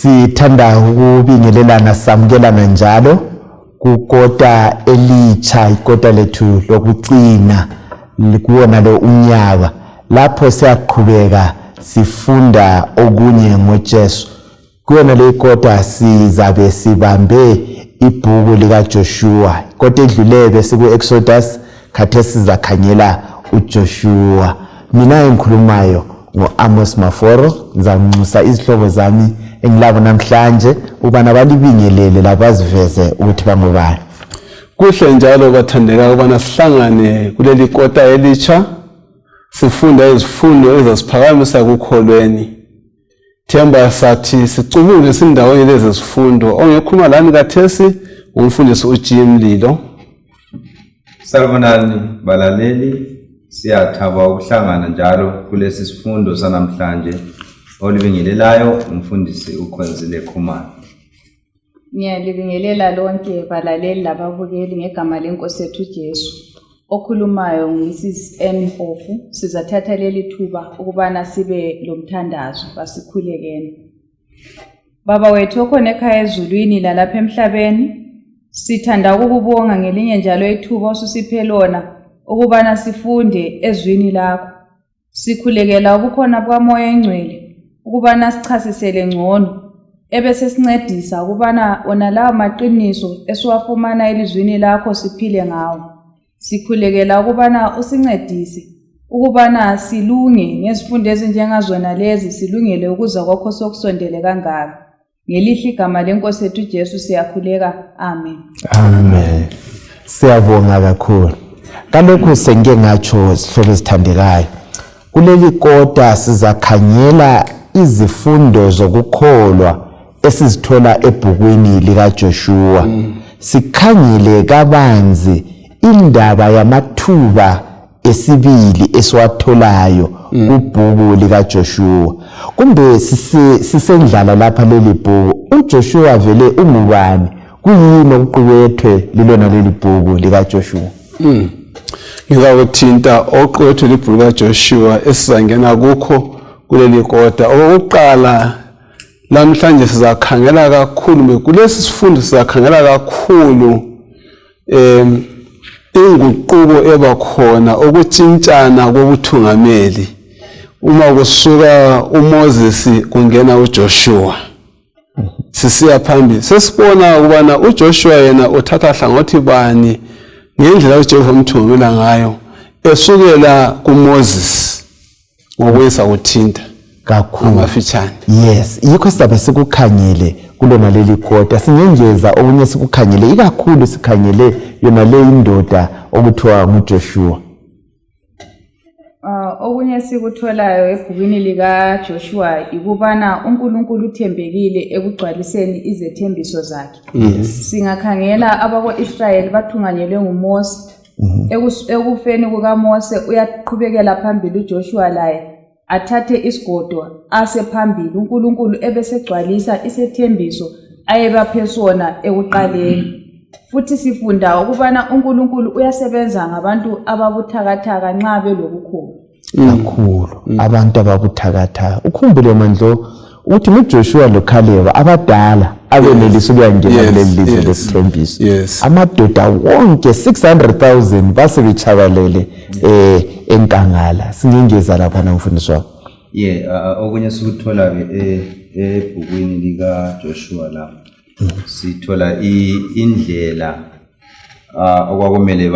Sithanda ukubingelelana samukelana njalo kukota elitsha ikota lethu lokucina likuwona lo unyaka lapho siyaqhubeka sifunda okunye ngoJesu. Kuwona le ikota sizabe sibambe ibhuku lika Joshua. Ikota edlule bese ku Exodus, khathesi sizakhangela uJoshua. Mina engikhulumayo ngo-Amos Maforo, ngizanxusa izihlobo zami engilabo namhlanje ubana balibingelele labaziveze ukuthi bangobani. Kuhle njalo bathandeka ukubana sihlangane kuleli kota elitsha sifunda izifundo ezasiphakamisa kukholweni. Themba sathi sicubule sindawonye lezi zifundo. Ongekhuluma lani kathesi umfundisi uJim Lilo. Salmonani balaleli, siyathaba ukuhlangana njalo kulesi sifundo sanamhlanje olibingelelayo umfundisi uKhwenzile Khumalo. Ngiyalibingelela lonke balaleli lababukeli ngegama leNkosi yethu Jesu. Okhulumayo nguMrs N Mpofu. Sizathatha leli thuba ukubana sibe lomthandazo basikhulekene. Baba wethu okhona ekhaya ezulwini lalapha emhlabeni, sithanda ukubonga ngelinye njalo ithuba osusiphe lona ukubana sifunde ezwini lakho. Sikhulekela ubukhona bukaMoya eNgcwele ukubana sichasisele ngcono ebese sincedisa ukubana ona lawo maqiniso esiwafumana elizwini lakho siphile ngawo. Sikhulekela ukubana usincedise ukubana silunge ngezifundo ezinjengazona lezi, silungele ukuza kwakho sokusondele kangaka. Ngelihle igama leNkosi yethu Jesu siyakhuleka. Amen. Amen. Siyabonga kakhulu. Kalokho sengike ngatsho sihlobo esithandekayo. Kuleli kota sizakhangela izifundo zokukholwa esizithola ebhukwini lika Joshua. Sikhangele kabanzi indaba yamathuba esibili esiwatholayo kubhuku lika Joshua. Kumbe sisendlala lapha leli bhuku, uJoshua vele ungubani? Kuyini okuqukethwe lilona leli bhuku lika Joshua? Ngizawuthinta oqwethu libhuku lika Joshua esizangena kukho kuleli kota. Okokuqala namhlanje sizakhangela kakhulu kulesi sifundo, sizakhangela kakhulu inguquko ebakhona ukutshintshana kobuthungameli uma kusuka uMoses kungena uJoshua. Sisiya phambili sesibona ukubana uJoshua yena uthatha hlangothi bani ngendlela uJehova umthungela ngayo esukela kuMoses ngokuyisa uthinta kakhulu amafitshane. Yes, yikho sizabe sikukhangele kulona leli kota. Singengeza okunye sikukhangele, ikakhulu sikhangele yona le indoda okuthiwa nguJoshua. Okunye sikutholayo ebhukwini lika Joshua ikubana uNkulunkulu uthembekile ekugcwaliseni izethembiso zakhe. Singakhangela abako-Israyeli bathunganyelwe nguMose. Ekufeni kukaMose uyaqhubekela phambili uJoshua laye athathe isigodo ase phambili, uNkulunkulu ebesegcwalisa isethembiso ayebaphe sona ekuqaleni. Futhi sifunda ukubana uNkulunkulu uyasebenza ngabantu ababuthakathaka nxa belobukhulu. Kakhulu abantu ababuthakathaka. Ukhumbule mandlo ukuthi uJoshua loCaleb abadala abenelisa ukuyangena kuleli lizwe lesithembiso. Amadoda wonke 600,000 basebechabalele enkangala. Singengeza lapha namfundisi wami. Okunye sikuthola ebhukwini lika Joshua lapha. Sithola indlela okwakumele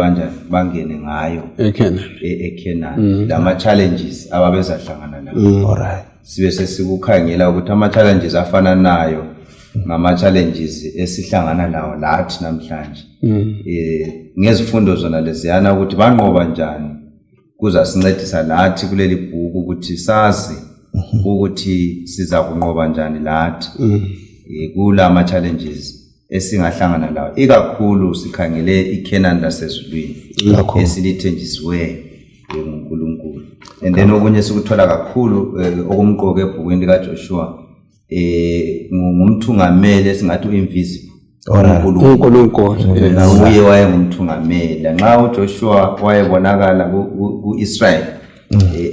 bangene ngayo eKenani, lama challenges ababezahlangana nawo. Alright. Sibe sesikukhangela ukuthi ama challenges afana nayo ngama challenges esihlangana nawo lathi namhlanje. Ngezifundo zona leziyana ukuthi banqoba njani kuza sincedisa lathi kuleli bhuku ukuthi sazi ukuthi siza kunqoba njani lathi kula ma challenges esingahlangana lawo. Ikakhulu sikhangele iKenani lasezulwini esilithenjisiweyo nguNkulunkulu. And then okunye sikuthola kakhulu okumqoke ebhukwini lika Joshua ngumthungameli esingathi uinvisible. uNkulunkulu uye wayengumthungameli. Nxa uJoshua wayebonakala ku-Israel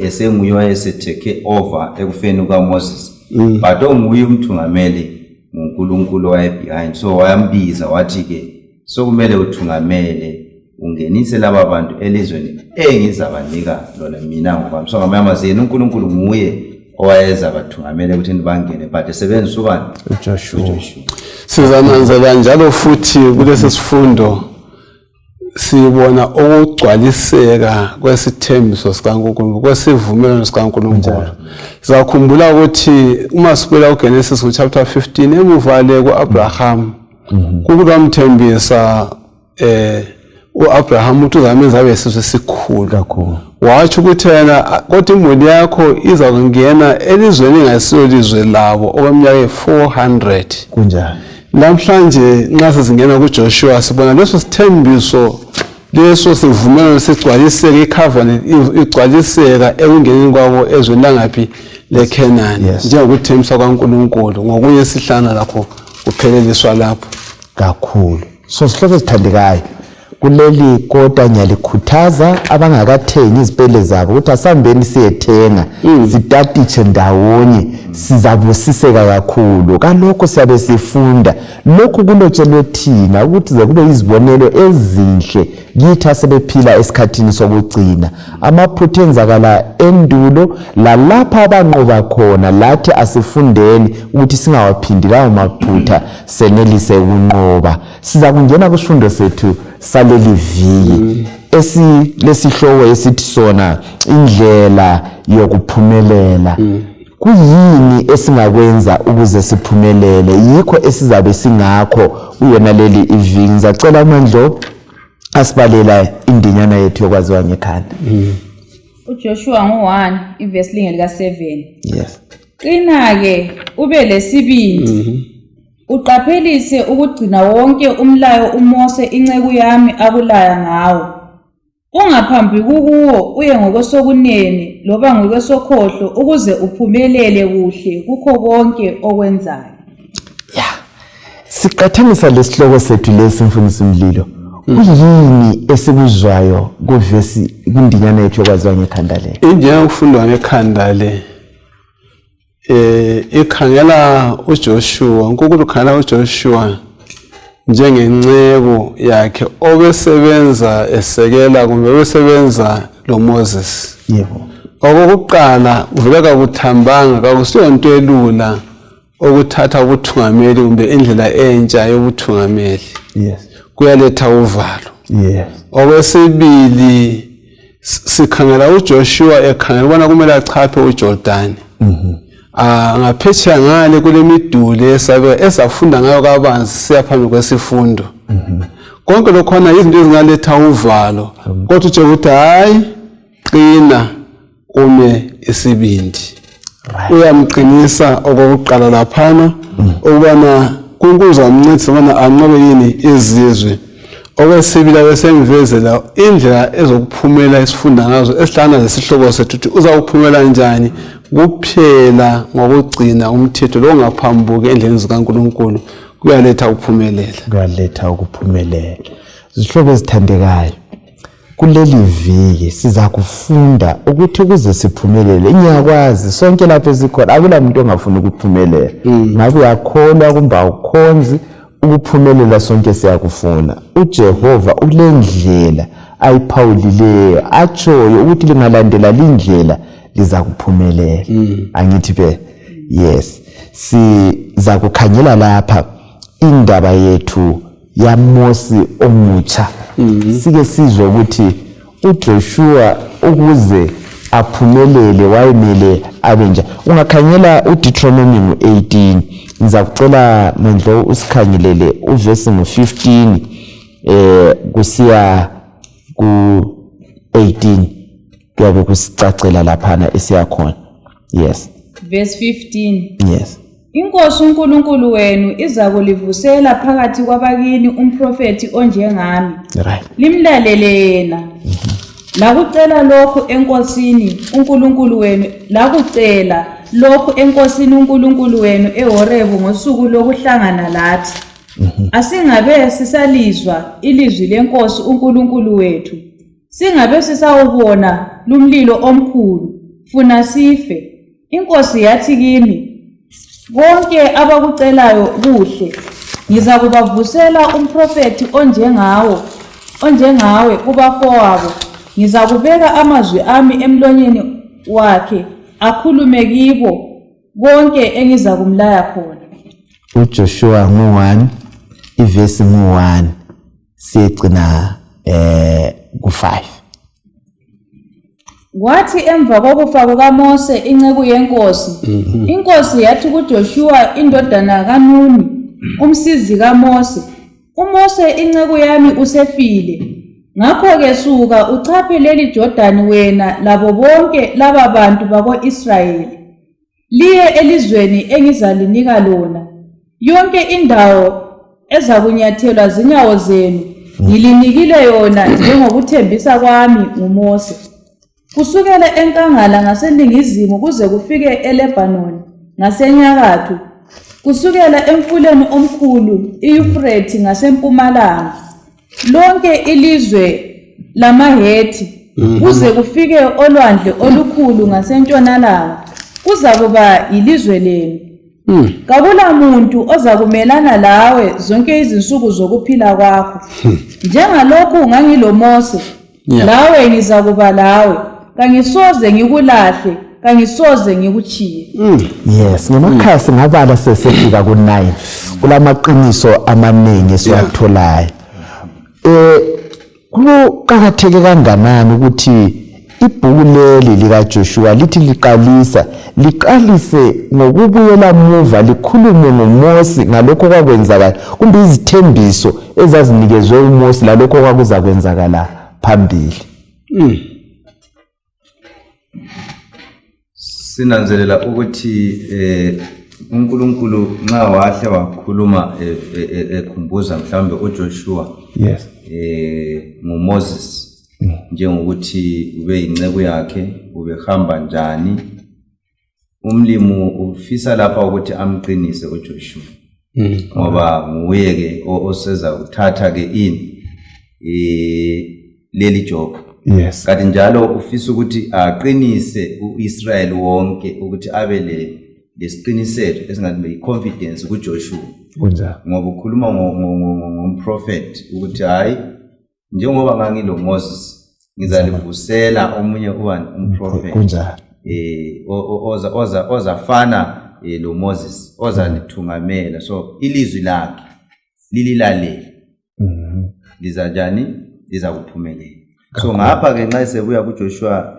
esenguye wayesetake over ekufeni kukaMoses, but onguye umthungameli nguNkulunkulu wayebehind. So wayambiza wathi ke sokumele uthungamele ungenise laba bantu elizweni engizabanika lona mina ngokwami. So ngamanye amazwi yena uNkulunkulu nguye owayeza bathungamele ukuthi bangene, but esebenzisa ubani? uJoshua. Sizananzela njalo futhi kulesi sifundo sibona ukugcwaliseka kwesithembiso sikaNkulunkulu, kwesivumelwano sikaNkulunkulu. Sizakhumbula ukuthi uma sibuyela kuGenesis chapter 15 emuva le kuAbraham kukwamthembisa uAbraham ukuthi uzamenza abe isizwe esikhulu kakhulu. Watsho ukuthi yena kodwa imuli yakho iza kungena elizweni engasiyo lizwe labo okweminyaka 400. Kunjani? Namhlanje nxa sesingena kuJoshua sibona leso sithembiso leso sivumelwano sigcwaliseka, icovenant igcwaliseka ekungeneni kwabo ezweni langaphi leKenani, njengokuthembisa kwaNkulunkulu ngokunye esihlana lakho kupheleliswa lapho kakhulu. So sihloko esithandekayo kuleli kota ngiyalikhuthaza abangakathengi izipele zabo ukuthi asambeni siyethenga sitatitshe ndawonye sizabusiseka kakhulu. Kalokho siyabe sifunda lokhu kulotshelwe thina ukuthi ze kube izibonelo ezinhle kithi asebephila esikhathini sokugcina. Amaphutha enzakala endulo lalapha abanqoba khona lathi asifundeni ukuthi singawaphindi lawo maphutha senelise ukunqoba. Siza kungena kusifundo sethu saleli viki lesihloko esithi sona indlela yokuphumelela. Kuyini esingakwenza ukuze siphumelele? Yikho esizabe singakho uyona leli iviki. Ngizacela uMandlo asibalela indinyana yethu yokwaziwa ngekhanda. uJoshua 1 ivesi lika 7. Yes. Qina ke ube lesibindi uqaphelise ukugcina wonke umlayo uMose inceku yami akulaya ngawo. Ungaphambi kuwo uye ngokwesokunene loba ngokwesokhohlo ukuze uphumelele kuhle kukho konke okwenzayo. Siqathanisa lesihloko sethu lesi mfundisi Mlilo. Kuyini esikuzwayo kuvesi kundinyana yethu yokwaziwa ngekhanda le? Indlela yokufundwa ngekhanda le ikhangela uJoshua, uNkulunkulu ukhangela uJoshua njengencebo yakhe obesebenza esekela kumbe obesebenza loMoses. Yebo. Okokuqala uvela kuthambanga kakusiyo into elula okuthatha ubuthungameli kumbe indlela entsha yobuthungameli. Yes. Kuyaletha uvalo. Yes. Okwesibili sikhangela uJoshua ekhangela ubona kumele achaphe uJordan. Ngaphetsheya ngale kule miduli esafunda ngayo kabanzi siya phambili kwesifundo. Konke lokhona izinto ezingaletha uvalo, kodwa utshe ukuthi hayi qina ume isibindi. Uyamqinisa okokuqala laphana ukubana kunkuza umncedisi ubana anqobe yini izizwe. Okwesibili besemvezela indlela ezokuphumela isifunda ngazo esihlana lesihloko sethu ukuthi uzawuphumela njani kuphela ngokugcina umthetho lo ngaphambuke endleleni zikaNkulunkulu kuyaletha ukuphumelela. Kuyaletha ukuphumelela. Izihlobo ezithandekayo kuleli viki siza kufunda ukuthi ukuze siphumelele ngiyakwazi sonke lapho esikhona akula muntu ongafuni ukuphumelela. Ngabe uyakholwa kumbe awukhonzi ukuphumelela sonke siyakufuna. uJehova ulendlela ayiphawulileyo atshoyo ukuthi lingalandela lindlela liza kuphumelela. Angithi be? Yes. Siza kukhanyela lapha indaba yethu yaMose omutsha. Sike sizwe ukuthi uJoshua ukuze aphumelele wayemele abenja. Ungakhanyela uDeuteronomy 18. Ngizakucela Mandlo usikhangelele uvesi ngo15 kusiya ku18 kuyabe kusicacela laphana esiyakhona. Yes. Verse 15. Yes. Inkosi uNkulunkulu wenu iza kulivusela phakathi kwabakini umprofeti onjengami. Right. Limlalele yena. Lakucela lokho enkosini uNkulunkulu wenu, lakucela lokho enkosini uNkulunkulu wenu eHorebu ngosuku lokuhlangana lathi. Asingabe sisalizwa ilizwi lenkosi uNkulunkulu wethu. Singabe sisawubona lumlilo omkhulu funa sife. Inkosi yathi kimi, konke abakucelayo kuhle. Ngiza kubavusela umprofeti onjengawe kubafowabo. Ngiza kubeka amazwi ami emlonyeni wakhe akhulume kibo konke engiza kumlaya khona. uJoshua 1 ivesi 1 siyegcina ku5. Kwathi emva kokufa kukaMose inceku yenkosi, inkosi yathi kuJoshua indodana kaNuni, umsizi kaMose, uMose inceku yami usefile. Ngakho-ke suka uchaphe leli Jordani wena labo bonke laba bantu bako-Israyeli, liye elizweni engizalinika lona. Yonke indawo ezakunyathelwa zinyawo zenu ngilinikile yona njengokuthembisa kwami nguMose. Kusukela enkangala ngaseningizimu kuze kufike eLebanoni ngasenyakatho, kusukela emfuleni omkhulu iYufrate ngasempumalanga, lonke ilizwe lamaHethi kuze kufike olwandle olukhulu ngasentshonalanga, kuzakuba ilizwe lenu. Kabula muntu ozakumelana lawe zonke izinsuku zokuphila kwakho. Njengalokhu ngangiloMose, lawe ngizakuba lawe. Kangisoze ngikulahle, kangisoze ngikuchiye. Yes, ngamakhasi ngabala sesefika ku9. Kulamaqiniso amaningi esiwatholayo. Kuqakatheke kanganani ukuthi ibhuku leli lika Joshua lithi liqalise ngokubuyela muva likhulume ngoMose ngalokho kwakwenzakala, kumbe izithembiso ezazinikezwe uMose lalokho kwakuza kwenzakala phambili. Sinanzelela ukuthi uNkulunkulu nxa wahle wakhuluma ekhumbuza mhlambe uJoshua Yes. ngoMoses njengokuthi ube inceku yakhe, ubehamba njani, umlimo ufisa lapha ukuthi amqinise uJoshua ngoba nguye ke oseza uthatha ke leli job. Yes. Kanti njalo ufisa ukuthi aqinise uIsrael wonke ukuthi abe lesiqiniselo esingathi iconfidence kuJoshua. Kunjani? Ngoba ukhuluma ngomprofeti ukuthi hayi njengoba ngangiloMoses ngizalivusela omunye umprofeti. Kunjani? Ozafana loMoses ozalithungamela, so ilizwi lakhe lililalele lizajani lizakuphumelela. So ngapha ke nxa sebuya kuJoshua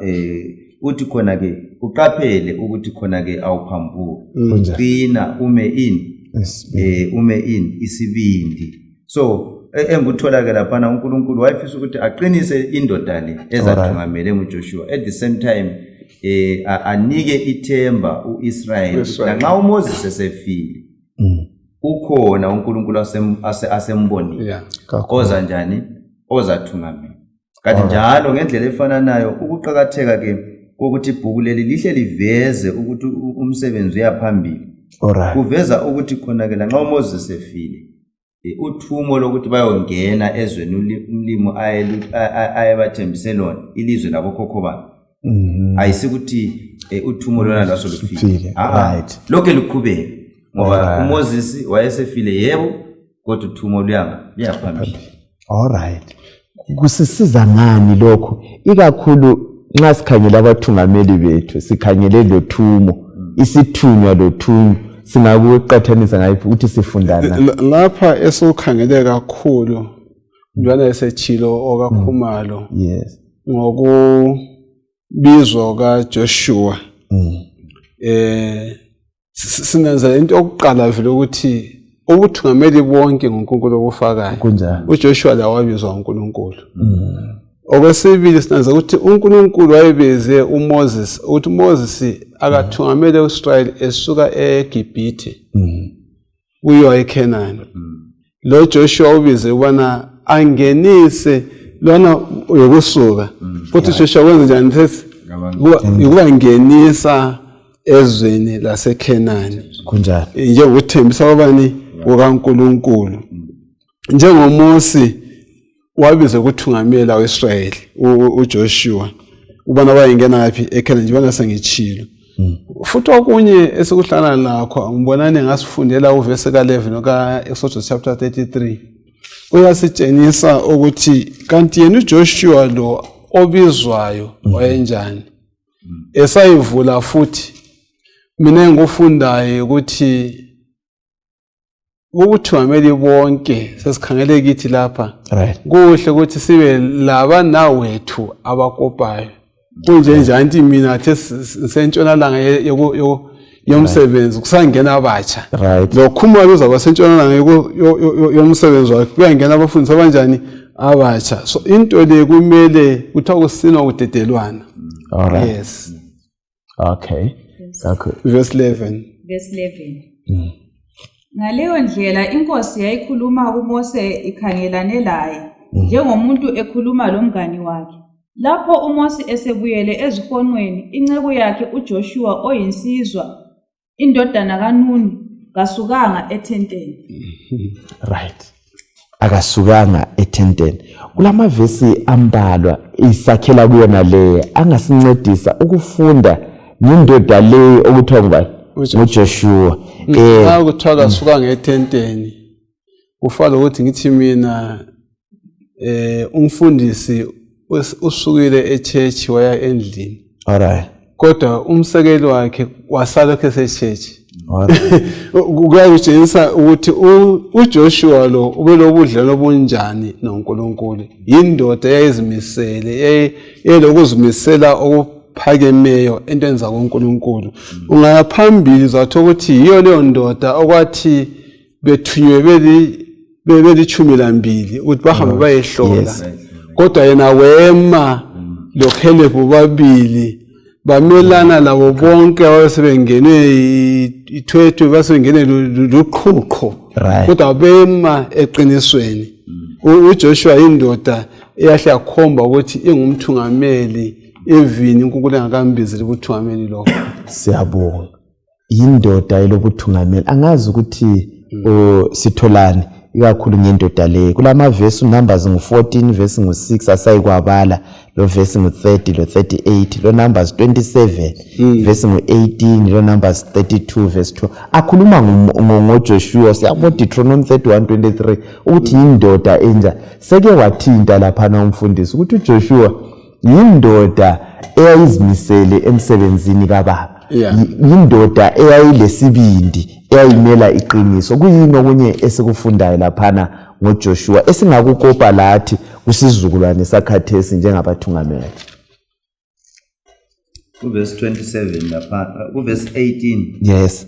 uthi khona ke uqaphele ukuthi khona ke awuphambuki, qina ume in isibindi. So engutholakala lapha uNkulunkulu wayefisa ukuthi aqinise indoda le ezathungamele uJoshua, at the same time anike ithemba uIsrael lanxa uMoses esefile ukhona uNkulunkulu asembonile oza njani ozathungamela. Kanti njalo ngendlela efananayo ukuqhakatheka ke ukuthi ibhuku leli lihle liveze ukuthi umsebenzi uyaphambili. Kuveza ukuthi khona ke lanxa uMoses efile uthumo lokuthi bayongena ezweni umlimo ayebathembise lona ilizwe labokhokho babo ayisikuthi uthumo lona laso lufile. Lokho liqhubeka ngoba uMoses wayesefile yebo kodwa uthumo luyaphambili. Alright. Kusisiza ngani lokho ikakhulu nxa sikhangela abathungameli bethu, sikhangele lothumo, isithunywa lothunywa, singakuqathanisa ngayiphi ukuthi sifundana lapha esokhangele kakhulu njalo esechilo okakhumalo. Yes. Ngokubizwa kaJoshua sinanzela into yokuqala vele ukuthi ubuthungameli bonke ngoNkulunkulu obufakayo. uJoshua la wabizwa ngoNkulunkulu. Okwesibili sinanzela ukuthi uNkulunkulu wayebeze uMoses ukuthi uMoses akathungamele uIsrael esuka eGibhithe uyo eKhenani. Lo Joshua ubize ubana angenise lona yokusuka. Futhi Joshua wenza njani mfethu? Ukuba ngenisa ezweni laseKhenani. Kunjani? Njengokuthembisa kwabani kukaNkulunkulu. NjengoMose wabiza ukuthungamela uIsrael uJoshua ubana bayengena laphi eKhenani njengana sengitshilo. futhi okunye esikuhlala nakho ngibonane ngasifundela uverse ka11 ka Exodus chapter 33 uyasitshengisa ukuthi kanti yena uJoshua lo obizwayo wayenjani esayivula futhi mina ngikufundayo ukuthi ukuthiwameli bonke sesikhangele kithi lapha kuhle ukuthi sibe laba nawethu abakopayo kunjenjani mina athe sentshonalanga yomsebenzi kusangena abatsha lokhuma luzaba sentshonalanga yomsebenzi wakhe kuyangena abafundisi abanjani abatsha so into le kumele kuthiwa kusinwa kudedelwana. Yes. Okay. Verse 11. Ngaleyo ndlela inkosi yayikhuluma kuMose ikhangelane laye njengomuntu ekhuluma lomngani wakhe. Lapho uMose esebuyele ezihonqweni inceku yakhe uJoshua oyinsizwa indodana kaNuni kasukanga ethenteni. Right. Akasukanga ethenteni. Kulama verse ambalwa isakhela kuyona le angasincedisa ukufunda ngendoda le okuthiwa uJoshua. Kuthiwa kasukanga ethenteni. Kufala ukuthi ngithi mina umfundisi usukile echurch waya endlini. Alright. Kodwa umsekeli wakhe wasala echurch. Kuyakutshengisa ukuthi uJoshua lo ubelobudlelwano obunjani noNkulunkulu. Indoda eyayizimisele elokuzimisela okuphakemeyo entweni zakuNkulunkulu. Ungaphambili zatho ukuthi yiyo leyo ndoda okwathi bethunywe beli12 ukuthi bahambe bayehlola. Kodwa yena wema loKhalebu babili bamelana labo bonke abasebengene ithwethwe basebengene luqhuqho kodwa bema eqinisweni. uJoshua indoda eyahle yakhomba ukuthi ingumthungameli evini uNkulunkulu engakambizi ubuthungameli lokho. Siyabonga. Indoda elobuthungameli angazi ukuthi sitholani ikakhulu ngendoda le kulama verse Numbers ngu14 verse ngu6 asayikwabala lo verse ngu30 lo 38 lo Numbers 27 verse ngu18 lo Numbers 32 verse 2 akhuluma ngoJoshua siyabona Deuteronomy 31:23 ukuthi indoda enja seke wathinta lapha na umfundisi ukuthi uJoshua indoda eyayizimisele emsebenzini kaBaba. Indoda eyayilesibindi eyayimela iqiniso kuyini okunye esikufundayo laphana ngoJoshua esingakukopa lathi kusizukulwane sakhathesi njengabathungameli. Verse 27 lapha verse 18 yes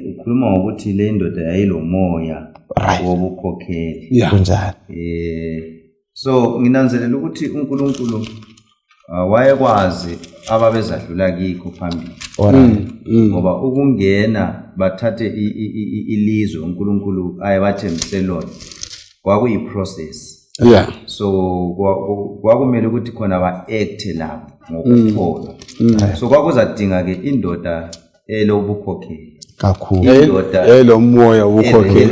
ukhuluma ngokuthi le ndoda yayilomoya wobukhokheli kunjani so nginanzelela ukuthi uNkulunkulu wayekwazi ababezadlula kikho phambili ngoba ukungena bathathe ilizwe uNkulunkulu ayebathembise lona kwakuyiprocess. So kwakumele ukuthi khona ba-act lapho ngokukholwa. So kwakuzadinga ke indoda elobukhokheli kakhulu elomoya wobukhokheli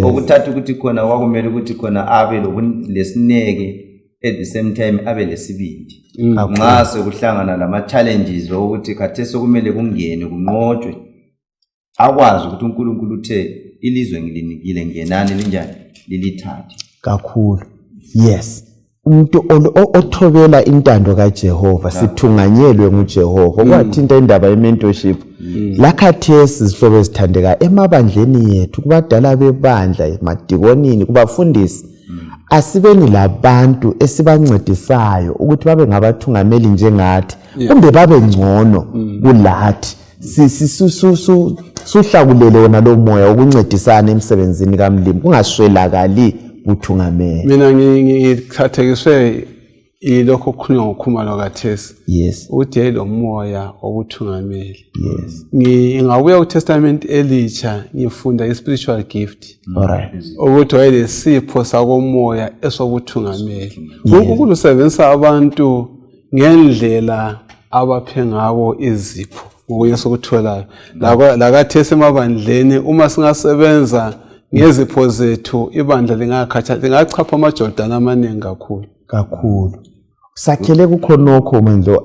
okuthatha ukuthi khona kwakumele ukuthi khona abe lesineke at the same time abe lesibindi. Nxa sekuhlangana lama challenges ukuthi khathesi sokumele kungene kunqotshwe akwazi ukuthi uNkulunkulu uthe ilizwe ngilinikile ngenani linjani lilithathe kakhulu. Yes, umuntu othobela intando kaJehova sithunganyelwe nguJehova okwathinta indaba ye-mentorship lakhathesi sihlobo esithandeka emabandleni yethu kubadala bebandla emadikonini kubafundisi asibeni labantu esibancedisayo ukuthi babe ngabathungameli njengathi kumbe babe ngcono kulathi suhlakulele wona lo moya ukuncedisana emsebenzini kaMlimi kungaswelakali uthungameli. Mina ngikhathekiswe ilokho okukhulunywa ngokhumalo kaThesi. Yes. Uthi lo moya wokuthungameli. Yes. Ngingabuya kuTestament elitsha ngifunda ispiritual gift. Alright. Ukuthi wayelesipho sakomoya esokuthungameli. uNkulunkulu usebenzisa abantu ngendlela abaphe ngabo izipho ngokuye sokutholayo. LakaThesi emabandleni uma singasebenza ngezipho zethu ibandla lingachapha amaJordan amaningi kakhulu. sakhele kukhonokho manje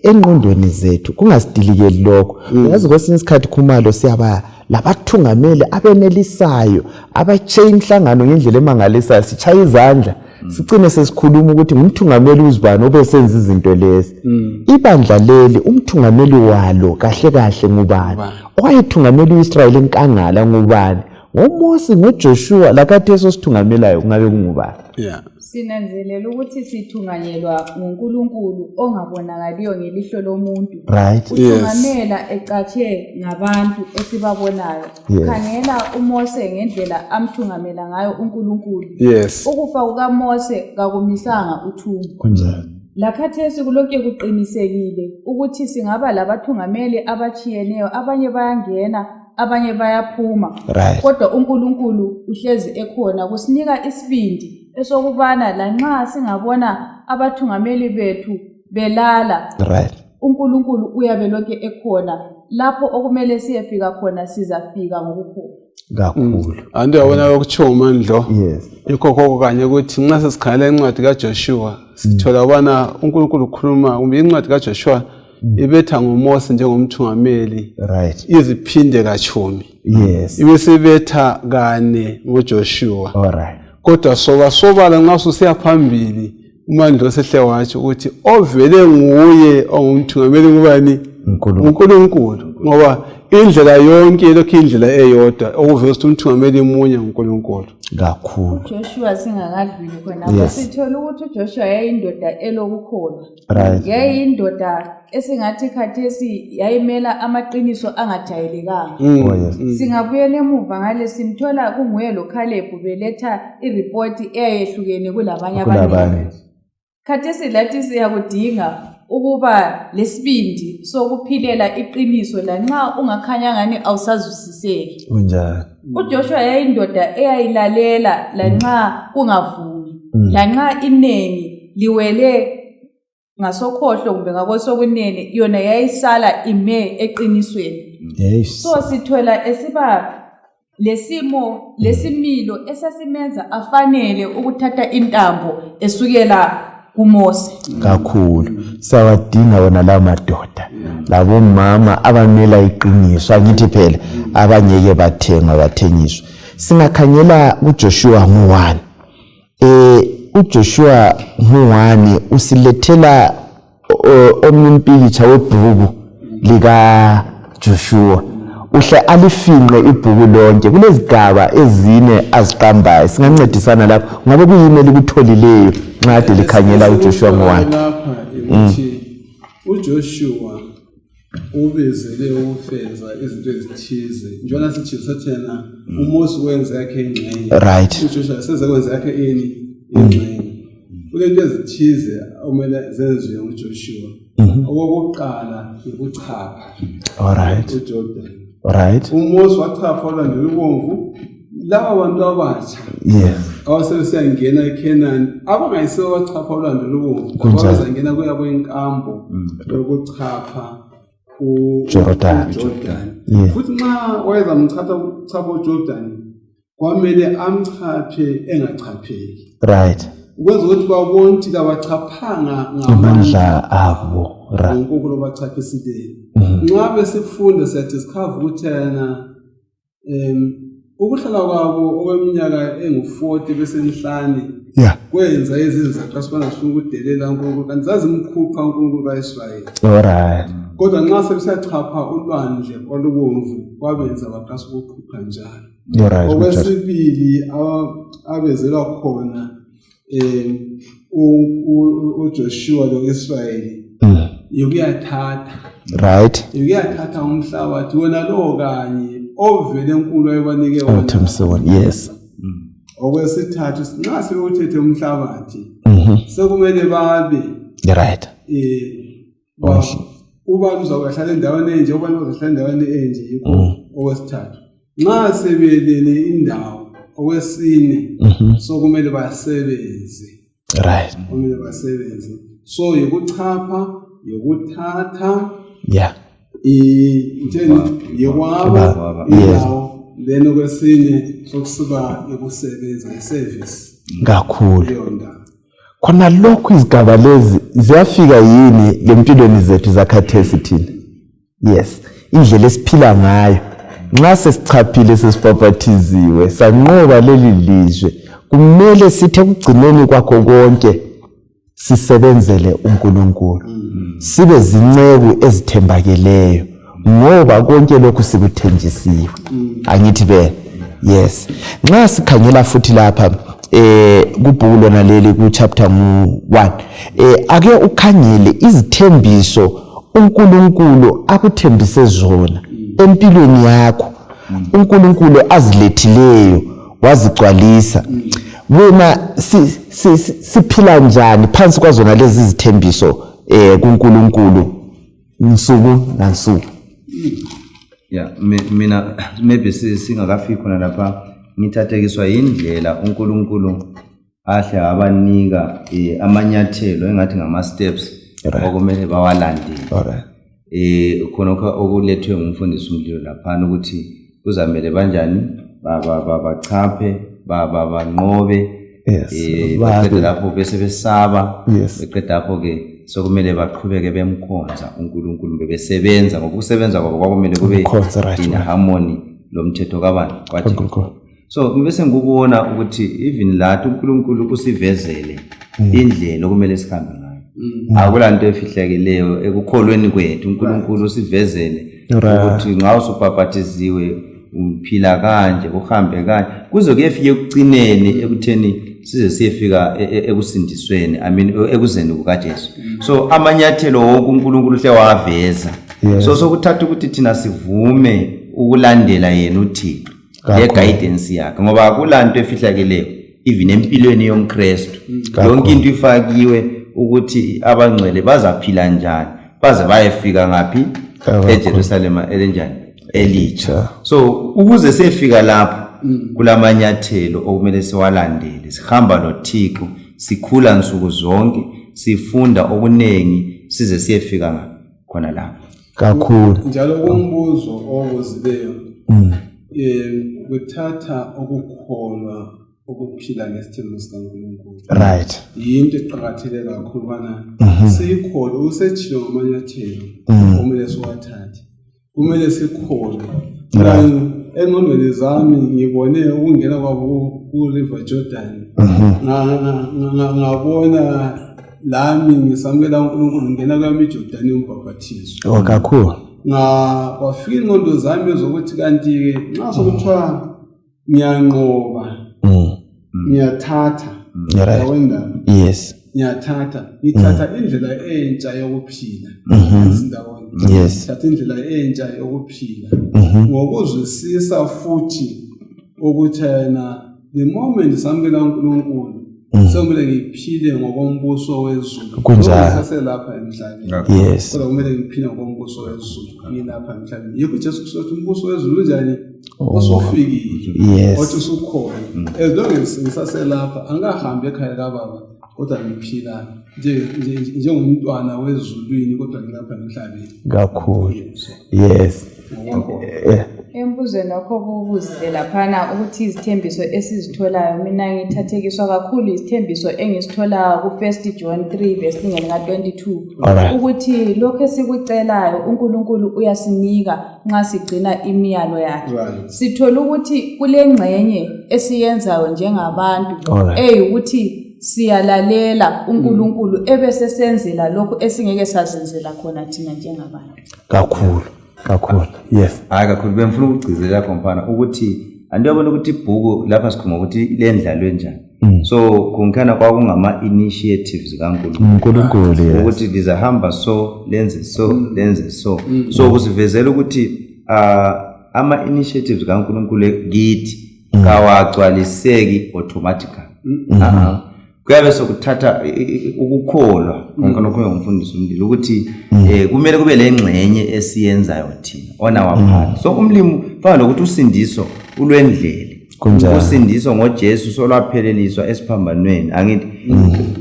engqondweni zethu kungasidilikeli lokho yazi kwesinye isikhathi khumalo siyaba labathungameli abenelisayo abachain inhlangano ngendlela emangalisayo sichaya izandla sicine sesikhuluma ukuthi ngumthungameli uzibani obesenza izinto lezi ibandla leli umthungameli walo kahle kahle ngubani owayethungameli uIsrael enkangala ngubani ngoMose ngoJoshua lakathi esosithungamelayo kungabe kungubani sinanzelela ukuthi sithunganyelwa nguNkulunkulu ongabonakaliyo ngelihlo lomuntu uthungamela ecatshe ngabantu esibabonayo khangela uMose ngendlela amthungamela ngayo uNkulunkulu ukufa kukaMose kakumisanga uthungo lakhathesi kulokhu kuqinisekile ukuthi singaba labathungameli abachiyeneyo abanye bayangena abanye bayaphuma kodwa uNkulunkulu uhlezi ekhona kusinika isibindi esokubana lanxa singabona abathungameli bethu belala uNkulunkulu uyabe lokho ekhona lapho okumele siyefika khona sizafika ngokukhona kakhulu anti yabona ukutsho uMandlo ikho kanye ukuthi nxa sesikhala incwadi kaJoshua sithola ubana uNkulunkulu ukhuluma kumbe incwadi kaJoshua ibetha ngoMose njengomthungameli iziphinde kachumi ibesebetha kane ngoJoshua kodwa sobala nxa usiya phambili uMandlo sehle watsho ukuthi ovele nguye ongumthungameli ngubani uNkulunkulu ngoba indlela yonke lokho indlela eyodwa okuveza ukuthi umthungameli munye uNkulunkulu kakhulu Joshua singakadluli khona sithola ukuthi uJoshua yayindoda elokukholwa yayindoda esingathi khathesi yayimela amaqiniso angajayelekanga singabuyela emuva ngale simthola kunguye loCaleb beletha ireport eyayehlukene kulabanye abantu khathesi lathi siyakudinga ukuba lesibindi sokuphilela iqiniso lanxa ungakhanya ngani awusazwisiseki unjani uJoshua yayindoda eyayilalela lanxa kungavumi lanxa inengi liwele ngasokhohlo kumbe ngakosokunene yona yayisala ime eqinisweni so sithola esiba lesimilo esasimenza afanele ukuthatha intambo esukela kuMose kakhulu sawadinga wona la madoda labo mama abamela iqiniso angithi phela abanyeke bathengiswa singakhanyela uJoshua ngo1 uJoshua ngo1 usilethela omnimpikitsha webhuku lika Joshua uhle alifinqe ibhuku lonke kulezigaba ezine aziqambayo singancedisana lapho ngabe kuyini elikutholileyo nxa likhanyela uJoshua ngo1 lapha ukuthi uJoshua ubezele ukufeza izinto ezithize njengoba sithi sathena uMose wenza yakhe ingxenye uJoshua senze kwenza yakhe ingxenye kulento ezithize omele zenziwe uJoshua okokuqala ukuchapha uJordan uMose wachapha olwandle lubomvu laba bantu abatsha awasebesiyangena eKenani abangayisiwo wachapha olwandle lubomvu abazangena kuyabo inkambo yokuchapha uJordan futhi nxa wayezamchapha uJordan kwamele amchaphe engachapheki ukwenza ukuthi babone ukuthi abachaphanga ngamandla abo uNkulunkulu bachaphisile nxa besifunda siyathisikhava ukuthi yena ukuhlala kwabo okweminyaka engu40 besenhlane kwenza izinto zaqasibana sifuna ukudelela uNkulunkulu kanti zazimkhupha uNkulunkulu kaIsrayeli kodwa nxa sebesiyachapha ulwandle olubomvu kwabenza baqasa ukukhupha njalo okwesibili abezelwa khona uJoshua loIsrayeli yokuyathatha umhlabathi wona lo kanye ovele enkulu ayibanike wona okwesithathu nxa sebewuthethe umhlabathi sekumele babe ubani uzakuhlala endaweni enje ubani uzahlala endaweni enje yikho okwesithathu nxa sebelele indawo okwesine sokumele basebenze kumele basebenze so yokuchapha yokuthatha yekwaba then okwesine sokusiba yokusebenza iservice kakhulu khona lokhu izigaba lezi ziyafika yini lempilweni zethu zakhathesi thina? Yes, indlela esiphila ngayo nxa sesichaphile sesibhabhathiziwe sanqoba leli lizwe kumele sithi ekugcineni kwakho konke sisebenzele uNkulunkulu sibe zinceku ezithembakeleyo ngoba konke lokhu sikuthenjisiwe. Angithi be? Yes. Nxa sikhangela futhi lapha kubhuku lona leli ku chapter 1 ake ukhangele izithembiso uNkulunkulu akuthembise zona empilweni yakho, uNkulunkulu azilethileyo wazigcwalisa. Wena siphila njani phansi kwazona lezi izithembiso kuNkulunkulu nsuku nansuku? Yeah, mina maybe singakafiki khona lapha ngithathekiswa indlela uNkulunkulu ahle abanika amanyathelo engathi ngama steps okumele bawalandele. Alright. Khona okulethwe ngumfundisi uMlilo lapha ukuthi kuzamele banjani bachaphe banqobe baqede lapho bese besaba beqeda lapho ke sokumele baqhubeke bemkhonza uNkulunkulu besebenza ngokusebenza kwabo kwakumele kube in harmony lomthetho kabani kwathi. So bese ngikubona ukuthi even lathi uNkulunkulu usivezele indlela okumele sihambe ngayo. Akulanto efihlakeleyo ekukholweni kwethu uNkulunkulu usivezele ukuthi nxa usubhabhathiziwe uphila kanje uhambe kanje kuze kuyefika ekucineni ekutheni size siyefika ekusindisweni ekuzeni kukaJesu. So amanyathelo wonke uNkulunkulu hle waveza. So sokuthatha ukuthi thina sivume ukulandela yena uThixo le guidance yakhe ngoba kulanto efihlakeleyo even empilweni yomKristu yonke into ifakiwe ukuthi abangcwele bazaphila njani baze bayefika ngapi eJerusalem elenjani elitsha. So ukuze sefika lapho kulamanyathelo okumele siwalandele sihamba noThixo sikhula nsuku zonke sifunda okunengi size siyefika khona lapho kakhulu. Njalo kumbuzo obuzileyo kuthatha ukukholwa ukuphila ngesithembiso sikaNkulunkulu. Right. Yinto eqhakatheke kakhulu bana sikholwe usethilo ngamanyathelo kumele siwathathe. Kumele sikholwe. Engqondweni zami ngibone ukungena kwabo ku River Jordan. Ngabona lami ngisamukela uNkulunkulu ngena kwami eJordan yombhabhathizo. Kakhulu. Wafika ingqondo zami zokuthi kanti nxa sokuthiwa ngiyanqoba ngiyathatha ngiyawenda. Yes. Ngithatha indlela entsha yokuphila ezindaweni. Yes. Ngithatha indlela entsha yokuphila ngokuzwisisa futhi ukuthi the moment samukela uNkulunkulu sekumele ngiphile ngokombuso wezulu. Kunjalo. Saselapha emhlabeni. Yes. Kodwa kumele ngiphile ngokombuso wezulu ngilapha emhlabeni. Yebo Jesu Kristu umbuso wezulu njani usufikile. Yes. Othi usukhona. As long as ngisaselapha angahambi ekhaya kaBaba kodwa ngiphila njengomntwana wezulwini kodwa ngilapha emhlabeni. Kakhulu. Yes. Embuzweni wakho kubuzile laphana ukuthi izithembiso esizitholayo mina ngithathekiswa kakhulu izithembiso engisitholayo ku 1 John 3 verse lingeni ka22 ukuthi lokho esikucelayo uNkulunkulu uyasinika nxa sigcina imiyalo yakhe. Sithola ukuthi kulengcenye esiyenzayo njengabantu ukuthi siyalalela uNkulunkulu ebese senzela lokho esingeke sazenzela khona thina njengabantu. Kakhulu. Yes. Kakhulu bemfuna ukugcizelela kompana ukuthi andiyabona ukuthi ibhuku lapha sikhuluma ukuthi lendlalwe njani. So kunkhana kwakungama initiatives kaNkulunkulu ukuthi lizahamba so lenze so. So kusivezela ukuthi ama initiatives kaNkulunkulu kithi kawagcwaliseki automatically. Kuyabe sokuthatha ukukholwa konke ngumfundisi uMlilo ukuthi kumele kube lengcenye esiyenzayo thina ona waphala. So umlimo fana ukuthi usindiso ulwendlele usindiso ngoJesu solwapheleliswa esiphambanweni angithi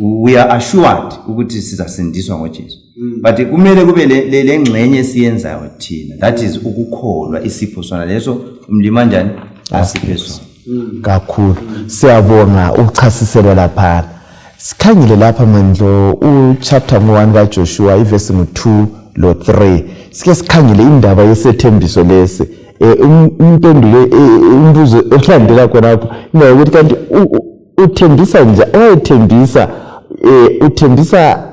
we are assured ukuthi sizasindiswa ngoJesu but kumele kube lengcenye esiyenzayo thina that is ukukholwa isipho sona leso umlimo kanjani asipheso. Kakhulu siyabonga ukuchasiselwa lapha. sikhangile lapha mandlo uchapter 1 kaJoshua iverse 2 lo 3 sike sikhangile indaba yesethembiso lesi impendulo umbuzo ohlandela khona lapho indaba ukuthi kanti uthembisa nje uthembisa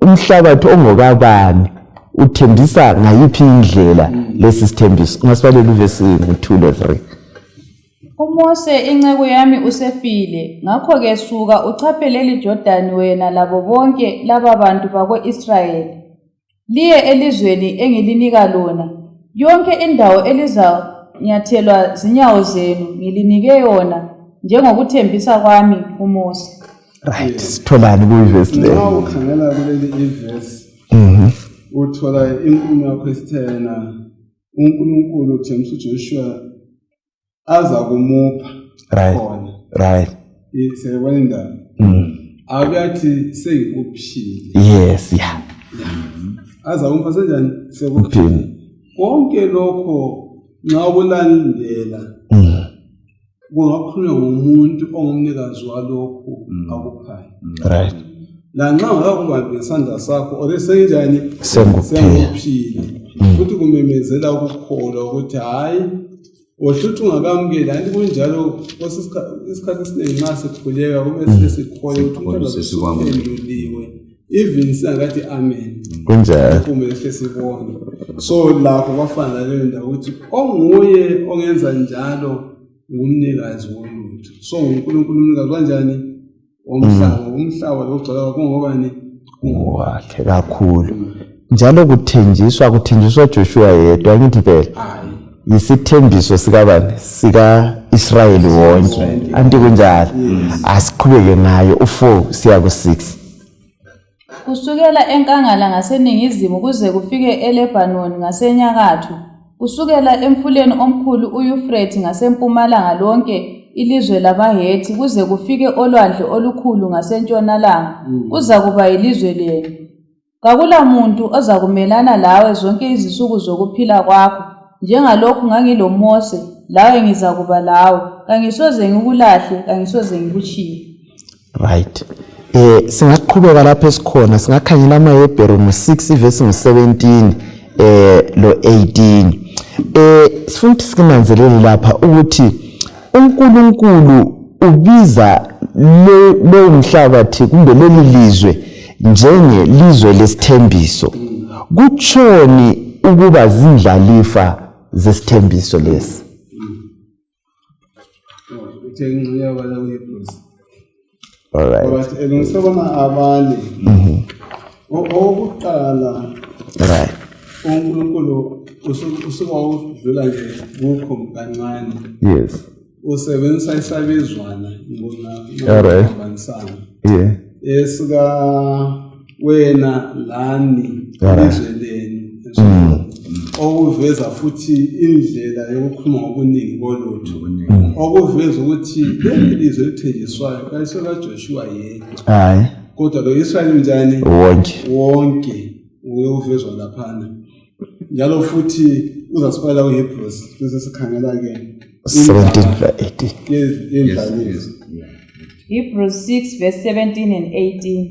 umhlabathi ongokabani uthembisa ngayiphi indlela lesi sithembiso ungasibalela uverse 2 lo 3 uMose inceku yami usefile ngakho-ke suka uchaphe leli Jordani wena labo bonke laba bantu bako-Israyeli liye elizweni engilinika lona yonke indawo elizanyathelwa zinyawo zenu ngilinike yona njengokuthembisa kwami uMose. Right, sitholani kuverse le nxa ukhangela kuleli iverse uthola inkulumo yakho esithena uNkulunkulu uthembisa uJoshua aza kumupha khona right siyabona indaba akuyathi seyikuphile yes yeah aza kumupha senjani sekuphile konke lokho nxa kulandela kungakhulunywa ngumuntu ongumnikazi walokhu akuphayo right lanxa ungakubambi ngesandla sakho oresenjani senguphile futhi kumemezela ukukholwa ukuthi hayi ohluthu ungakamukeli anti kunjalo isikhathi esiningi nxa sikhuleka kube sisikholwa ukuthi umuntu usesiphenduliwe even singakathi amen kunjalo kumele sibone so lapho kwafana naleyo ndawo ukuthi onguye ongenza njalo ngumnikazi wolutho so uNkulunkulu umnikazi kanjani umhlaba lokugcwala kungobani wakhe kakhulu njalo kuthenjiswa Joshua yedwa ngithi phela hayi isithembiso sikabani sika-Israyeli wonke anti kunjalo asiqhubeke ngayo u4 siya ku6 kusukela enkangala ngaseningizimu kuze kufike eLebanoni ngasenyakatho kusukela emfuleni omkhulu uYufrate ngasempumalanga lonke ilizwe labaHethi kuze kufike olwandle olukhulu ngasentshonalanga kuza kuba yilizwe lenu kakula muntu ozakumelana lawe zonke izinsuku zokuphila kwakho njengalokhu ngangiloMose lawe ngizakuba lawe kangisoze ngikulahle kangisoze ngikuchiye right singaqhubeka lapha esikhona singakhangela amaHebheru 6 verse 17 lo 18 sifuna ukuthi sikunanzelele lapha ukuthi uNkulunkulu ubiza lo mhlabathi kumbe leli lizwe njengelizwe lesithembiso kutshoni ukuba zindlalifa zesithembiso lesi uthengiya bala uHebrews alright but elungisebona abanye okuqala right uNkulunkulu usuka udlula nje kukho kancane yes usebenzisa isabizwana alright ngombanisana yeah esika wena lani izwe lenu okuveza futhi indlela yokukhuluma ngobuningi bolutho okuveza ukuthi lelizwe lithenjiswayo kayisoka Joshua yedwa hayi kodwa lo Israyeli njani wonke uyovezwa laphana njalo futhi uzasibala uHebrews bese sikhangela ke 17:18 Hebrews 6 verse 17 and 18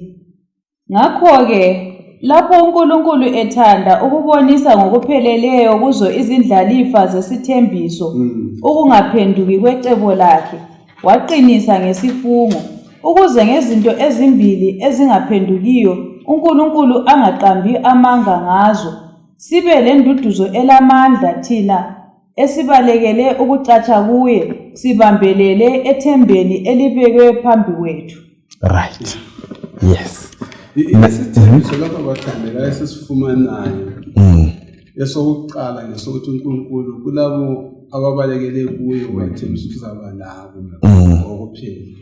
ngakho-ke lapho uNkulunkulu ethanda ukubonisa ngokupheleleyo kuzo izindlalifa zesithembiso ukungaphenduki kwecebo lakhe waqinisa ngesifungo ukuze ngezinto ezimbili ezingaphendukiyo uNkulunkulu angaqambi amanga ngazo sibe lenduduzo elamandla thina esibalekele ukucatsha kuye sibambelele ethembeni elibekwe phambi kwethu right yes isithembiso lapha bathandela esifumanayo esokuqala ngesokuthi uNkulunkulu kulabo ababalekele kuye wathembisa uzaba labo ngokuphela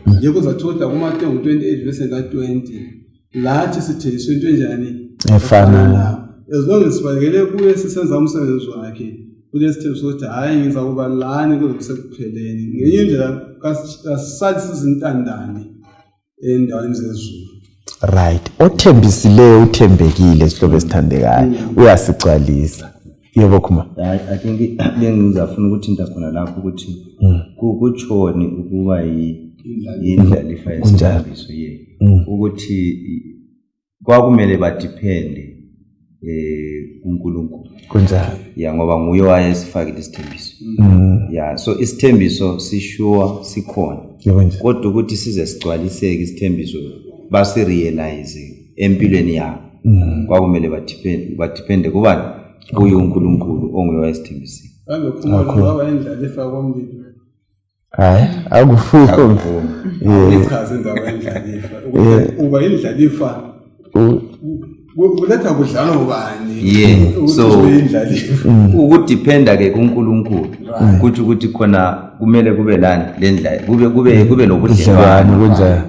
nje kuzathola kuMateyu 28 verse 20 lathi sithenjiswe into enjani efana as long as sibalekele kuye sisenza umsebenzi wakhe kulesithembiso ukuthi hayi ngizakuba lani kuze kusekupheleni ngenye indlela kasisali sizintandane endaweni zezulu right othembisileyo uthembekile sihlobo esithandekayo uyasigcwalisa yebo khuma I think bengizafuna ukuthi into khona lapho ukuthi kutshoni ukuba indlalifa yesithembiso ukuthi kwakumele badepende kuNkulunkulu kunjalo ya ngoba nguye wayesifakile isithembiso ya so isithembiso sisure sikhona kodwa ukuthi size sigcwaliseke isithembiso basi realize empilweni yabo kwakumele badepende kubani kuye uNkulunkulu onguye wayesithembisile indlalifa kwamngeni hayi akufuko ichaze indaba yendlalifa uba indlalifa kuletha kudlala ubani so ukudependa ke kuNkulunkulu kuthi ukuthi khona kumele kube lani lendla kube nobudlelwano kunjalo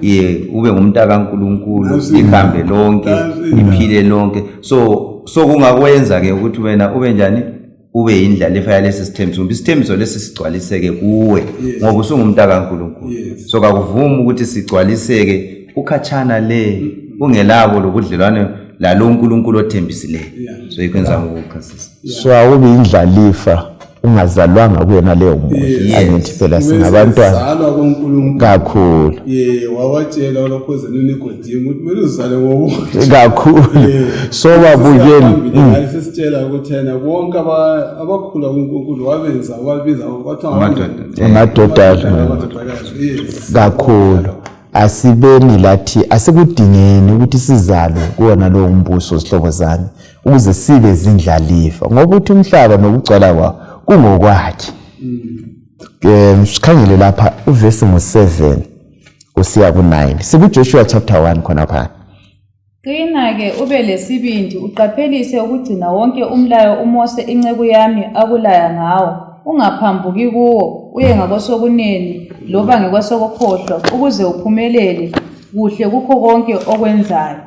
ube ngumntaka kaNkulunkulu ihambe lonke iphile lonke so kungakwenza ke ukuthi wena ube njani ube indlalifa yalesi sithembiso isithembiso lesi sigcwaliseke kuwe ngoba usungumntaka kaNkulunkulu so kakuvumi ukuthi sigcwaliseke ukhatshana le ungelabo lobudlelwano lalo uNkulunkulu othembisileyo so ikwenza ngokuchasisa so awubi indlalifa ungazalwanga kuyena leyo muntu angithi phela singabantwana zalwa koNkulunkulu kakhulu wawatshela lokho zeNikodimo ukuthi kumele uzale ngobuhle kakhulu so babukeni sesitshela ukuthi yena bonke abakhula kuNkulunkulu wabenza wabiza kwathiwa amadoda kakhulu asibeni lathi asikudingeni ukuthi sizalwe kuona lo umbuso sihlobo zami ukuze sibe zindlalifa ngoba uthi umhlaba nokugcwala kwawo kungokwakhe sikhangele lapha uverse ngo7 kusiya ku9 sikuJoshua chapter 1 khona pha Qina-ke ube lesibindi uqaphelise ukugcina wonke umlayo uMose inceku yami akulaya ngawo ungaphambuki kuwo uye ngakwesokunene loba ngakwesokukhohlwa ukuze uphumelele kuhle kukho konke okwenzayo.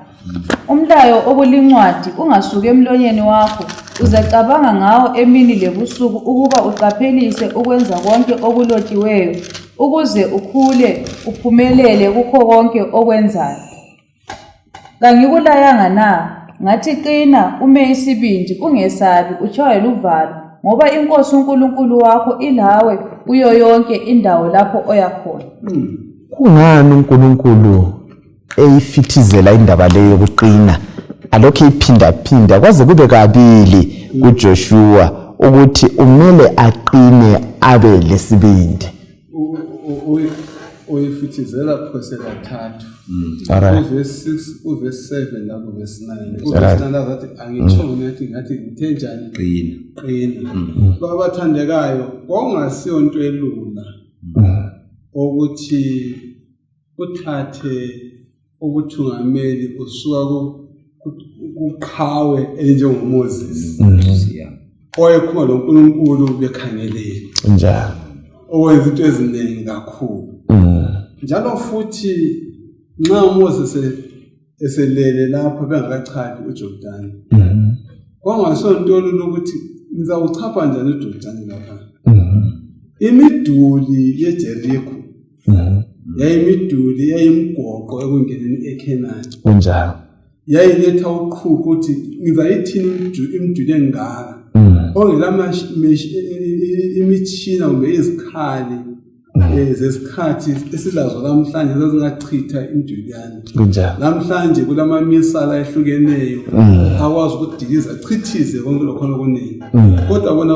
Umlayo okulincwadi ungasuke emlonyeni wakho uzacabanga ngawo emini lebusuku ukuba uqaphelise ukwenza konke okulotshiweyo ukuze ukhule uphumelele kukho konke okwenzayo. Kangikulayanga na ngathi qina ume isibindi ungesabi utshaywe luvalo ngoba inkosi uNkulunkulu wakho ilawe kuyo yonke indawo lapho oya khona. Kungani uNkulunkulu eyifithizela indaba leyo yokuqina alokho iphinda kwaze kube kabili kuJoshua ukuthi umele aqine abe lesibindi uyifithizela phose kathathu uverse 6 uverse 7 la kuverse 9 uverse 9 azathi angitshoni ngathi ngithenjani qina babathandekayo kwangasiyo into elula ukuthi uthathe ubuthungameli usuka kuqhawe enjengoMoses oyekhona loNkulunkulu bekhangelele njalo owenza into eziningi kakhulu njalo futhi nxa uMoses eselele lapho bengakachathi uJordani kwangasonto lokuthi ngizawuchapha njani uJordani lapha imiduli yeJerikho yayimiduli yayimgoqo ekungeneni eKhenani kunjalo yayiletha uqhuqho ukuthi ngizayithini imiduli engaka ongelama imitshina kumbe izikhali zesikhathi esilazo namhlanje zazingachitha imiduliyana kunjalo namhlanje kulama misala ehlukeneyo akwazi ukudiliza chithize konke lokhona okuningi kodwa bona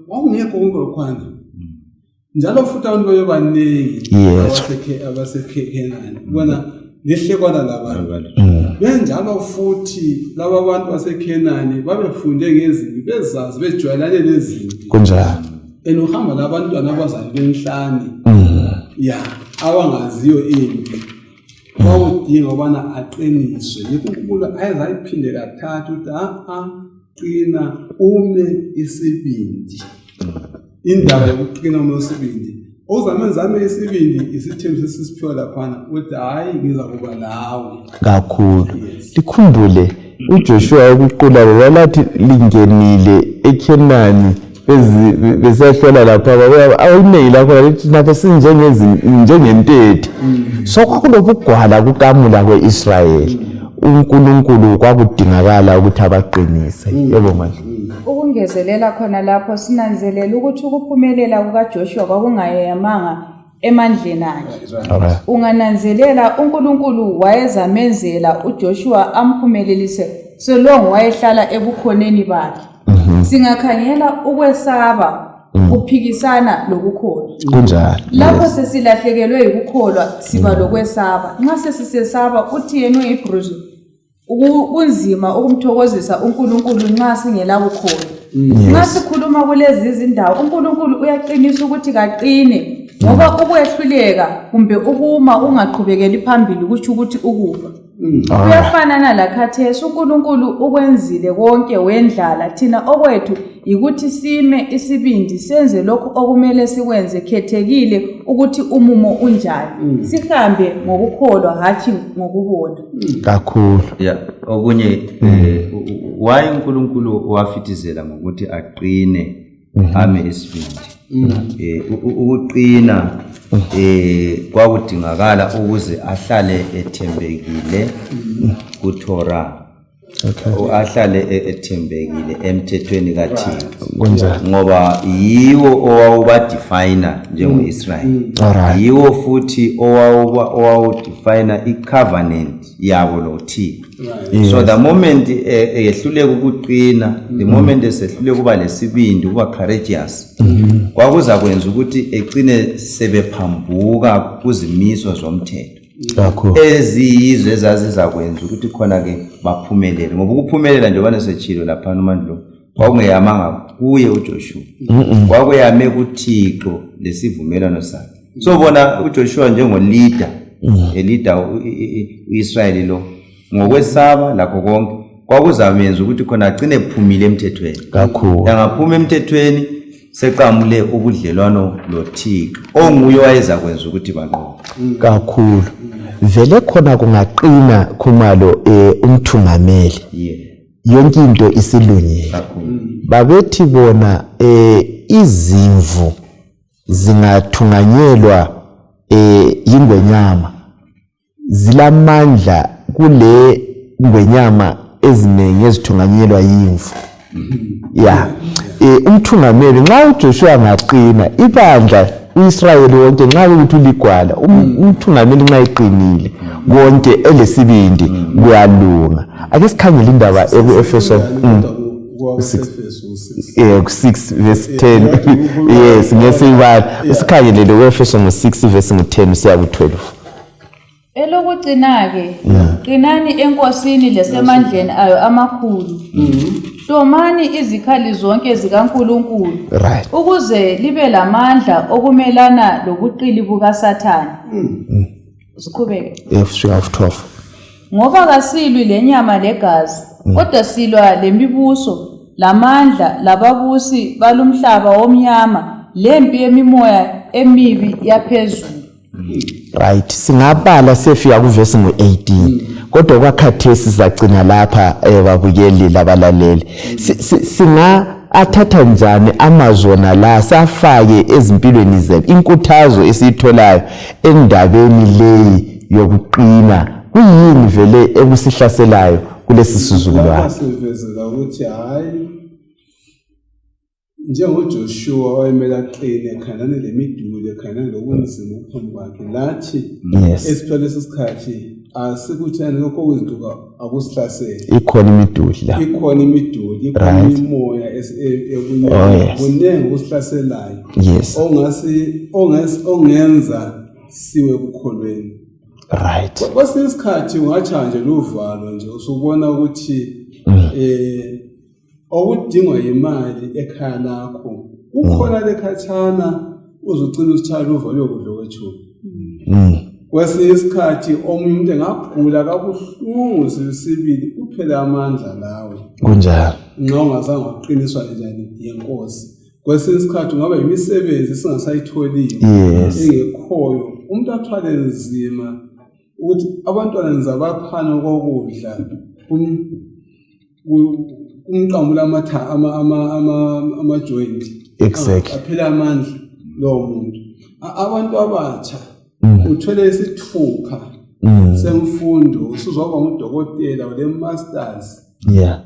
wawungekho konke lokhwana njalo futhi abantu babebaningi abaseKhenani bona lehlekwana labantu benjalo futhi laba abantu baseKhenani babefunde ngezinto bezazi bejwayelane nezinto kunjalo enohamba labantwana abazali benhlani ya abangaziyo impi bawudinga ubana aqiniswe uNkulunkulu ayizayiphinde kathathu ukuthi qina ume isibindi indaba yokuqina ume isibindi uzamenzame isibindi isithembiso sisiphiwa laphana ukuthi hayi ngizakuba lawe kakhulu likhumbule uJoshua ukuqula walathi lingenile eKhenani besahlola lapha awuneyi lapha lithi nathi sinjengentethe so kwakulobugwala kukamula kweIsrayeli uNkulunkulu kwakudingakala ukuthi abaqinise yebo manje Ukungezelela khona lapho sinanzelela ukuthi ukuphumelela kukaJoshua kwakungayeyamanga emandleni akhe. Alright. Ungananzelela uNkulunkulu wayezamenzela uJoshua amphumelelise selong wayehlala ebukhoneni bakhe. Singakhangela ukwesaba kuphikisana lokukholwa. Kunjalo. Lapho sesilahlekelwe ukukholwa siba lokwesaba. Nxa sesisesaba uthi yena uHebrews kunzima ukumthokozisa uNkulunkulu nxa singela ukukholwa. Nxa sikhuluma kulezi izindawo uNkulunkulu uyaqinisa ukuthi kaqine ngoba ukwehluleka kumbe ukuma ungaqhubekeli phambili kuthi ukuthi ukufa. Kuyafanana lakhathesi uNkulunkulu ukwenzile konke wendlala thina okwethu ukuthi sime isibindi senze lokho okumele sikwenze khethekile ukuthi umumo unjani sihambe ngokukholwa hathi ngokubona kakhulu. Yeah, okunye why uNkulunkulu wafitizela ngokuthi aqine ame isibindi. Ukuqina kwakudingakala ukuze ahlale ethembekile kuTorah. Ahlale ethembekile emthethweni kaThixo. Ngoba yiwo owawubadefina njengo-Israyeli. Yiwo futhi owawudefina i-covenant yabo noThixo. So the moment ehluleka ukuqina, the moment esehluleka kuba lesibindi, kuba courageous, kwakuza kwenza ukuthi egcine sebephambuka kuzimiso zomthetho. Eziyizwe ezazizakwenza ukuthi khona ke baphumelele ngoba ukuphumelela njengoba nesechilo lapha uMandlo kwakungeyamanga kuye uJoshua kwakuyame kuThixo lesivumelano sakhe. So bona uJoshua njengo leader leader uIsrael lo ngokwesaba lakho konke kwakuzamenza ukuthi khona agcine ephumile emthethweni kakhulu. Yangaphuma emthethweni seqamule ubudlelwano loThixo onguye wayeza kwenza ukuthi banqobe kakhulu. Vele khona kungaqina Khumalo umthungameli. Yonke into isilungile. Babethi bona izimvu zingathunganyelwa ingwenyama zilamandla kule ngwenyama eziningi ezithunganyelwa yimvu. Umthungameli nxa uJoshua ngaqina ibandla uIsrayeli wonke nxa ukuthi uligwala umthungameli nxa eqinile konke elesibindi kuyalunga. Ake sikhangele indaba eku-Efeso 6 verse 10. Yes, ngesibala usikhangelele ku-Efeso 6 verse 10 siya ku-12. Elokugcina-ke qinani enkosini lesemandleni ayo amakhulu. Hlomani izikhali zonke zikaNkulunkulu ukuze libe lamandla okumelana lobuqili bukaSathane. Siqhubeke. Ngoba kasilwi lenyama legazi kodwa silwa lemibuso lamandla lababusi balumhlaba womnyama lempi yemimoya emibi yaphezulu. Right, singabala sefika kuvesi ngo-18 kodwa kwakhathesi sigcina lapha babukeli labalaleli. Singa-athatha njani amazona la safake ezimpilweni zethu inkuthazo esiyitholayo endabeni leyi yokuqina kuyini vele ekusihlaselayo kulesi sizukulwane? Sivezela ukuthi hayi njengoJoshua wayemele aqine ekhanane lemiduli ekhanane lokunzima uphambi kwakhe lathi esiphela lesikhathi asikuthani lokho kwezinto akusihlasele. Ikhona imiduli la. Ikhona imiduli, ikhona imoya kunenge ukusihlaselayo. Ongenza siwe kukholweni. Right. Kwesinye isikhathi ungachanje luvalo nje usubona ukuthi okudingwa imali ekhaya lakho ukhona lekhathana uzugcina usithala uvalo yokudla kwethu. Kwesinye isikhathi omunye umuntu engagula kabuhlungu sibili kuphela amandla lawe kunjalo nxa ungazange waqiniswa njani yenkosi. Kwesinye isikhathi ungaba imisebenzi singasayitholile engekhoyo umuntu athwale nzima ukuthi abantwana nizabaphana kokudla umqamula ama joint aphela amandla lo muntu. Abantu abatsha uthole isithupha semfundo usuzoba ngudokotela ule masters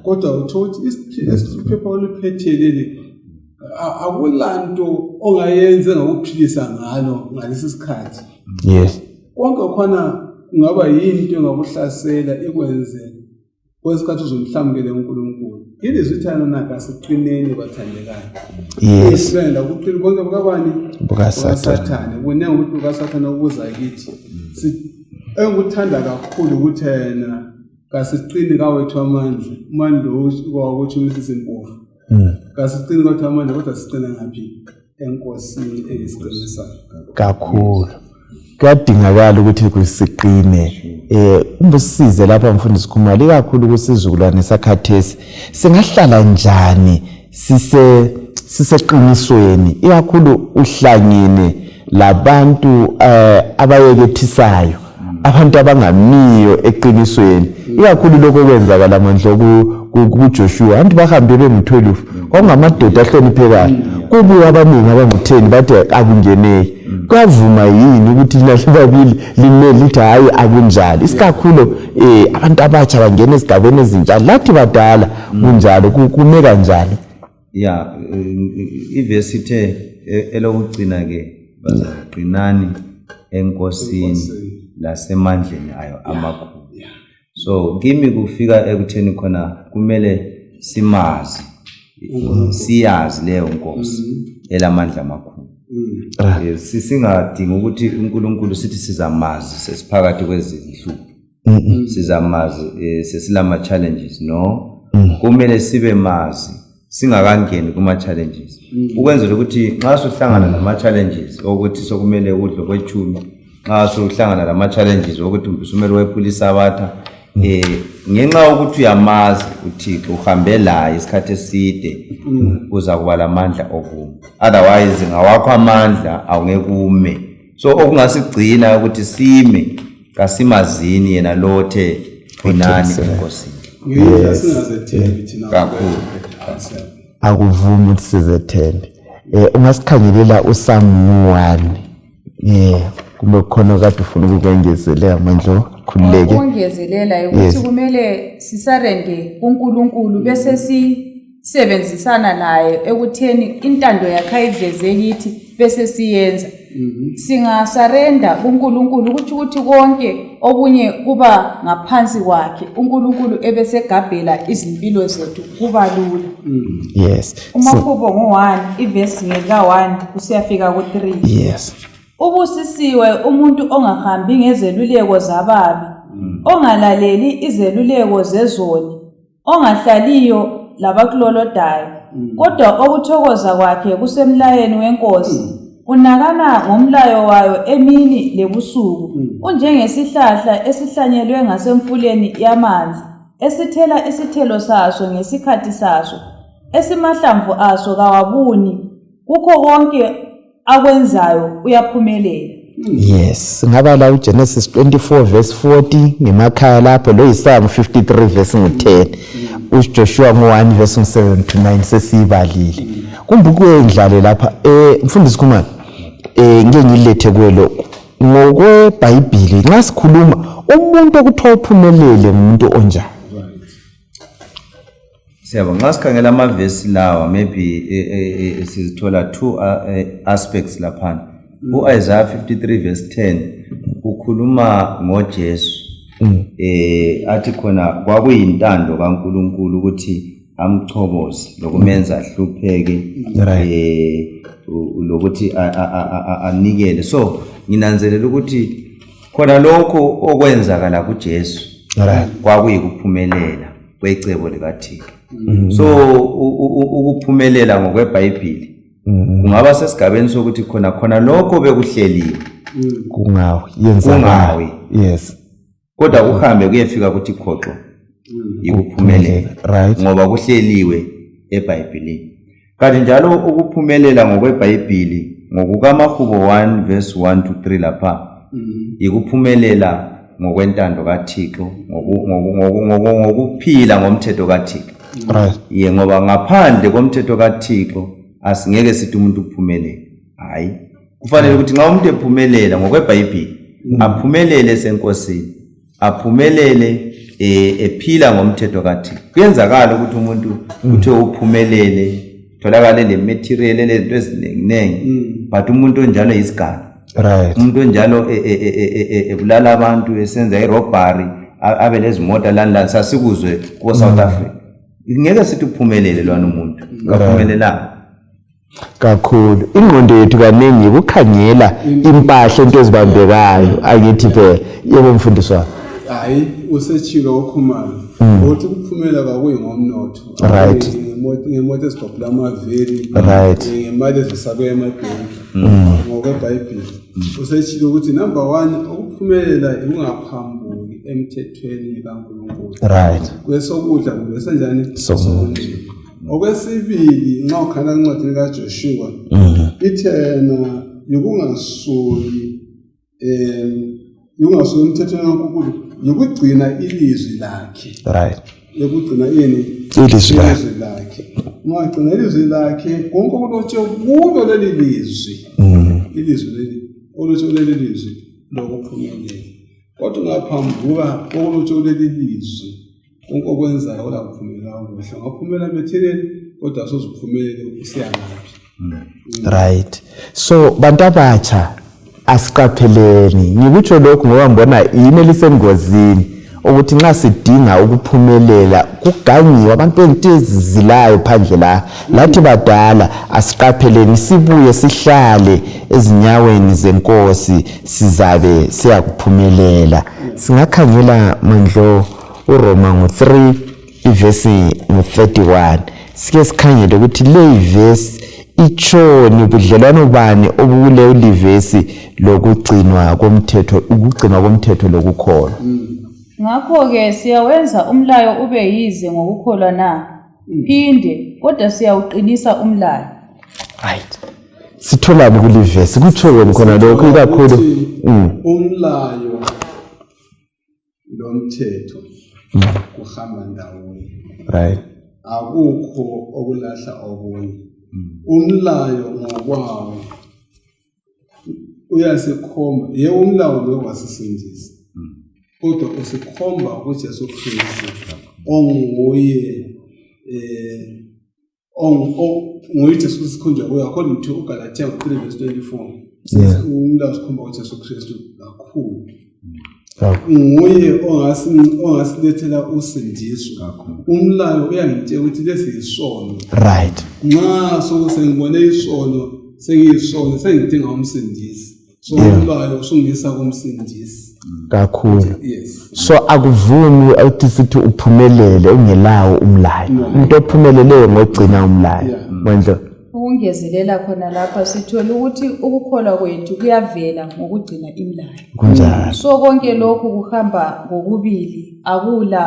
kodwa uthola ukuthi isiphepha oliphethelele akulanto ongayenze ngokuphilisa ngalo ngalesi sikhathi. Yes. Konke khona ngaba yinto engakuhlasela ikwenze kwesikhathi uzomhlamukele uNkulunkulu. Ilizwi ithana naka siqineni bathandekayo. Yes. Isibenda kuqina bonke bakabani bukaSathane. Kunenge ukuthi bukaSathane ukuza kithi. Engikuthanda kakhulu ukuthi yena kasiqini kawethu amandla. Mando kwakuthi usisimpofu. Kasiqini kwethu amandla kodwa siqina ngaphi? Enkosini eyisiqinisayo. Kakhulu. Kuyadingakala ukuthi kusiqine umbisize lapha mfundisi Khumalo ikakhulu kusizukulwane sakhathesi singahlala njani siseqinisweni ikakhulu uhlangene labantu abayekethisayo abantu abangamiyo eqinisweni ikakhulu lokho kwenzakala manje kuJoshua abantu bahambe bengu12 kwangamadoda ahloniphekayo kubuye abaningi abangu10 bathi akungeneki kwavuma yini ukuthi nalibabili limele lithi hayi akunjalo isikakhulu abantu abatsha bangena esigabeni ezinjalo lathi badala kunjalo kume kanjani ya ivesi ithe elokugcina ke bazaqinani enkosini lasemandleni ayo amakhulu so kimi kufika ekutheni khona kumele siyazi leyo nkosi elamandla amakhulu singadinga ukuthi uNkulunkulu sithi sizamazi sesiphakathi kwezindlu sizamazi sesilama challenges no kumele sibe mazi singakangeni kuma challenges ukwenzela ukuthi nxa sohlangana nama challenges ukuthi sokumele udlo kwechumi nxa sohlangana nama challenges ukuthi usumele wephulisa abatha ngenxa ukuthi uyamazi uThixo uhambe la isikhathi eside uza kuba lamandla okuma otherwise ngawakho amandla awungekume so okungasigcina ukuthi sime kasimazini yena lothe qinani enkosini Singazethembi thina kakhulu akuvumi ukuthi sizethembe ungasikhangelela uSamu 1 kumbe khona kade ufuna ukwengezelela manje khululeke ukungezelela ukuthi kumele sisarende kuNkulunkulu bese sisebenzisana naye ekutheni intando yakhe ayiveze kithi bese siyenza singasarenda kuNkulunkulu ukuthi konke obunye kuba ngaphansi kwakhe uNkulunkulu ebesegabhela izimpilo zethu kuba lula yes uMakhubo ngo1 ivesi ngeka1 kusiyafika ku3 yes ubusisiwe umuntu ongahambi ngezeluleko zababi ongalaleli izeluleko zezoni ongahlaliyo labaklolodayo kodwa okuthokoza kwakhe kusemlayeni wenkosi unakana ngomlayo wayo emini lebusuku unjengesihlahla esihlanyelwe ngasemfuleni yamanzi esithela isithelo saso ngesikhathi saso esimahlamvu aso kawabuni kukho konke akwenzayo uyaphumelela yes ngaba la uGenesis 24 verse 40 ngemakhaya lapho lo Isaiah 53 verse 10 uJoshua 1 verse 7 to 9 sesibalile kumbe kuyendlale lapha mfundisi Khumalo ngeke ngilethe kwelo ngokweBhayibheli nxa sikhuluma umuntu okuthiwa uphumelele umuntu onjani siyabona nxa sikhangela amavesi lawa maybe sizithola two aspects lapha uIsaiah 53 verse 10 ukhuluma ngoJesu athi khona kwakuyintando kaNkulunkulu ukuthi amchoboze lokumenza ahlupheke lokuthi anikele so nginanzelela ukuthi khona lokho okwenzakala kuJesu kwakuyikuphumelela kwecebo likaThixo so ukuphumelela ngokweBhayibheli kungaba sesigabeni sokuthi khona lokho bekuhleliwe kungawi yes kodwa kuhambe kuyefika ukuthi khoxo ikuphumelela right ngoba kuhleliwe eBhayibhelini kanti njalo ukuphumelela ngokweBhayibheli ngokukaMakhubo 1 verse 1 to 3 lapha ikuphumelela ngokwentando kaThixo ngokuphila ngomthetho kaThixo right ye ngoba ngaphandle komthetho kaThixo asingeke sithi umuntu uphumelele hayi kufanele ukuthi nxa umuntu ephumelela ngokweBhayibheli aphumelele senkosini aphumelele ephila ngomthetho kaThixo kuyenzakala ukuthi umuntu uthe uphumelele tholakale le material lezinto eziningi but umuntu onjalo isigaba right umuntu onjalo ebulala abantu esenza irobbery abe lezimoto lana sasikuzwe ko South Africa ngeke sithi uphumelele lwana umuntu ngaphumelela kakhulu ingqondo yethu kaningi ukukhangela impahla into ezibambekayo angithi phela yebo mfundiswa hayi usechilo okhumalo ukuthi ukuphumela kwakuyi ngomnotho right ngemoto ezibhabhula amaveli right ngemali ezisakwe emabhenki ngokweBhayibheli usechilo ukuthi number 1 ukuphumelela ungaphambuki emthethweni kaNkulunkulu right kwesokudla kubesenjani okwesibili nxa ukhala encwadini kaJoshua ithena yokungasoli umthethweni kaNkulunkulu yokugcina ilizwi lakhe right yokugcina ini ilizwi lakhe ungagcina ilizwi lakhe konke okulotshwe kulo leli lizwi ilizwi leli olotshwe leli lizwi lokuphumelela kodwa ungaphambuka okulotshwe leli lizwi konke okwenzayo ola kuphumelela kuhle ngaphumela material kodwa asozuphumelele usiyangaphi right so bantu abatsha asiqapheleni ngikutsho lokho ngoba ngibona yini elisengozini ukuthi nxa sidinga ukuphumelela kuganyiwe abantu bentizizilayo phandle la lathi badala asiqapheleni sibuye sihlale ezinyaweni zenkosi sizabe siyakuphumelela singakhangela mandlo uRoma ngo3 ivesi ngo31 sike sikhangele ukuthi le ivesi ichoni budlelwano bani obukule ulivesi lokugcinwa komthetho lokukholwa ngakho ke siyawenza umlayo ube yize ngokukholwa na phinde kodwa siyawuqinisa umlayo right sithola kulivesi kuthweni khona lokho kakhulu umlayo lomthetho kuhamba ndawonye right akukho okulahla okunye umlayo ngokwawo uyasikhomba umlayo lo wasisindisa kodwa usikhomba kuJesu Kristu onguye nguye Jesu sikhonjwa kuye according to uGalatia 3:24 umlayo usikhomba kuJesu Kristu kakhulu nguye ongasilethela usindiso kakhulu umlayo uyangitshela ukuthi lesi isono right nxa sengibone isono sengidinga umsindisi so umlayo usungisa kumsindisi kakhulu yes so akuvumi ukuthi sithi uphumelele ungelawo umlayo umuntu ophumeleleyo ngogcina umlayo manje ukungezelela khona lapha sithola ukuthi ukukholwa kwethu kuyavela ngokugcina imlayo kunjalo so konke lokhu kuhamba ngokubili akula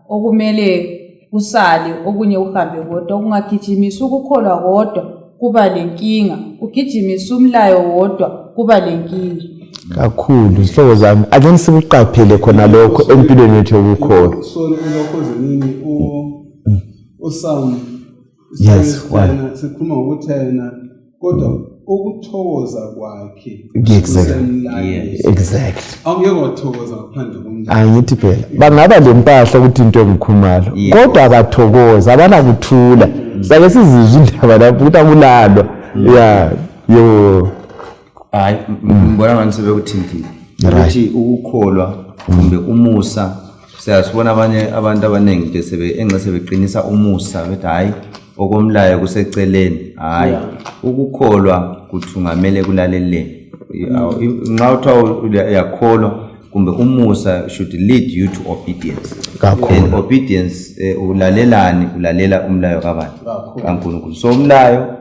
okumele kusale okunye uhambe kodwa ungagijimisa ukukholwa kodwa kuba lenkinga ugijimisa umlayo wodwa kuba lenkinga kakhulu ihlobo zami ake sibuqaphele khona lokho empilweni yethu yokukholwa so lokho zenini uSamu yes sikhuluma ngokuthena kodwa ukuthokoza kwakhe exactly awungeke wathokoza ngaphandle komndeni angithi phela bangaba lempahla ukuthi into engikhumalo kodwa abathokoza abanakuthula sake sizizwe indaba lapho ukuthi akulalwa yo hayi ngibona ngani sebekuthintile ukuthi ukukholwa kumbe umusa siyasibona abantu abaningi nje engasebeqinisa umusa bethi hayi okomlayo kuseceleni hayi ukukholwa kuthungamele kulaleleni nxa uthiwa uyakholwa kumbe umusa should lead you to obedience and obedience ulalela umlayo kabani kaNkulunkulu so umlayo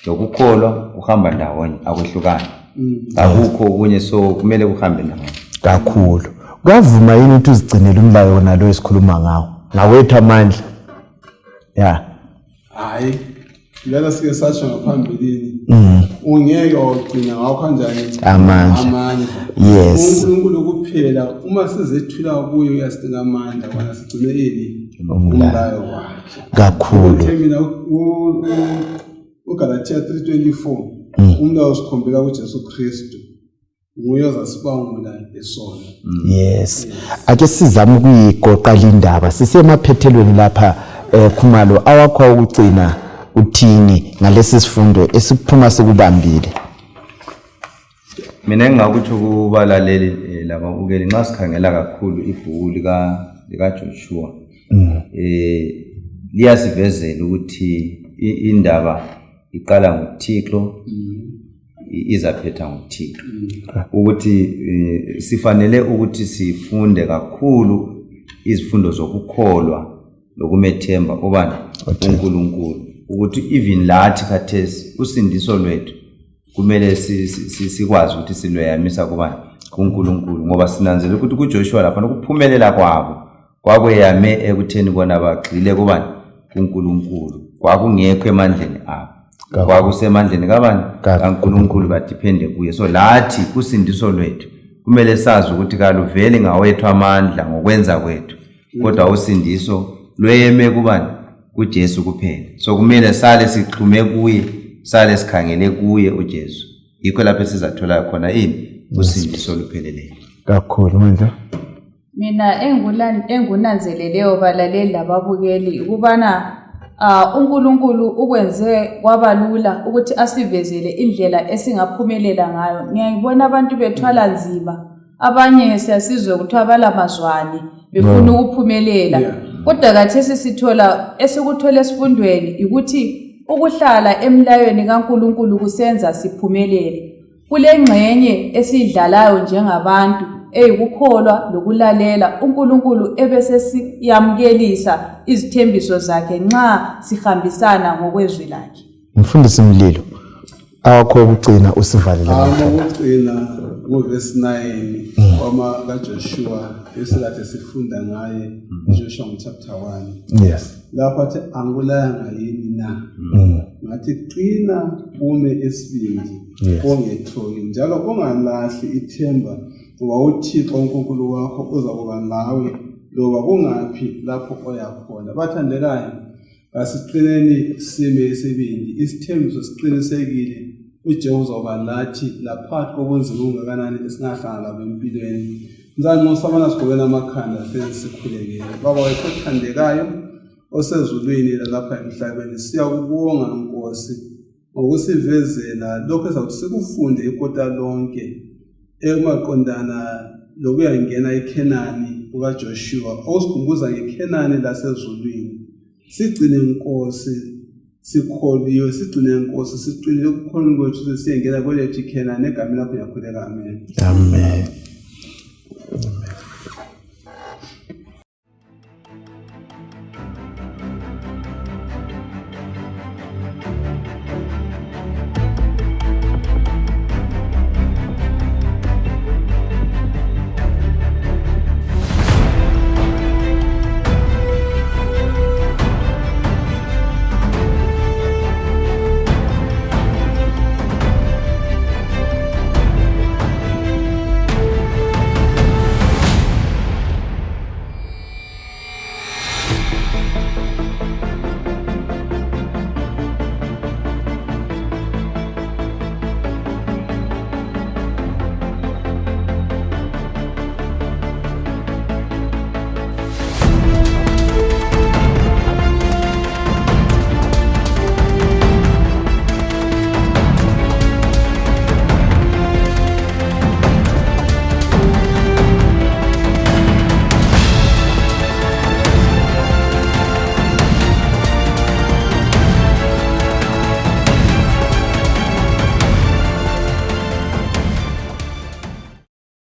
lokukholwa uhamba ndawonye akwehlukani akukho okunye so kumele kuhambe ndawonye kakhulu kuyavuma yini ukuthi uzigcinele umlayo wona lo esikhuluma ngawo ngawethu amandla hayi lana sike satsho ngaphambilini ungeke ugcina ngakho kanjani amandla yes uNkulunkulu kuphela uma sizethula kuye uyasidinga amandla kwana sigcine umlayo wakhe kakhulu mina uGalatia 3:24 umlayo usikhombela kuJesu Kristu nguye ozasibangula isono yes ake sizame ukuyigoqa lindaba sisemaphethelweni lapha khumalo awakho ukugcina uthini ngalesi sifundo esiphuma sikubambile? Mina engingakuthi kubalaleli lababukeli nxa sikhangela kakhulu ibhuku lika Joshua liyasivezela ukuthi indaba iqala ngoThixo izaphetha ngoThixo, ukuthi sifanele ukuthi sifunde kakhulu izifundo zokukholwa lokumethemba obani uNkulunkulu, ukuthi even lathi khathesi usindiso lwethu kumele sikwazi ukuthi silweyamisa kubani kuNkulunkulu, ngoba sinanzela ukuthi kuJoshua lapha ukuphumelela kwabo kwakweyame ekutheni bona bagxile kubani kuNkulunkulu, kwakungekho emandleni abo, kwakusemandleni kabani kaNkulunkulu, badepende kuye. So lathi kusindiso lwethu kumele sazi ukuthi kaluveli ngawethu amandla ngokwenza kwethu, kodwa usindiso lweyeme kubani kuJesu kuphela. So kumele sale sixhume kuye, sale sikhangele kuye uJesu, yikho lapho sizathola khona usindiso lupheleleyo. Kakhulu manje Mina engunanzeleleyo balaleli lababukeli ukubana uNkulunkulu ukwenze kwabalula ukuthi asivezele indlela esingaphumelela ngayo. Ngiyayibona abantu bethwala nzima, abanye siyasizwe ukuthi balamazwani befuna ukuphumelela, kodwa kathesi sithola esikuthola esifundweni ukuthi ukuhlala emlayweni kaNkulunkulu kusenza siphumelele. Kule ngxenye esidlalayo njengabantu eyikukholwa lokulalela uNkulunkulu ebesesiyamkelisa izithembiso zakhe nxa sihambisana ngokwezwi lakhe. Mfundisi Mlilo, awakho ukugcina usivalele ukugcina ngoverse 9 kwama kaJoshua esikade sifunda ngaye Joshua chapter 1. Yes. Lapho athi angulayanga yini na, ngathi qina ume esibindi ongethoyi njalo ungalahli ithemba ngoba uThixo uNkulunkulu wakho uzakuba nawe loba kungaphi lapho oya khona. Bathandekayo, asiqineni sime esibindi, isithembiso siqinisekile uJehova uzoba lathi laphathi kobunzima ungakanani esingahlangana labo empilweni. Ngizanxusa abana sigobela amakhanda sesikhulekele. Baba wethu othandekayo osezulwini lapha emhlabeni, siyakubonga Nkosi ngokusivezela lokho ezakuthi sikufunde ikota lonke emaqondana lokuyangena eKhenani kukaJoshua, osikhumbuza ngeKhenani lasezulwini. Sigcine Nkosi sikholiwe, sigcine Nkosi siqinile ukukholwa kwethu siyengena kwelethu iKhenani egameni lakho yakhuleka. Amen. Amen.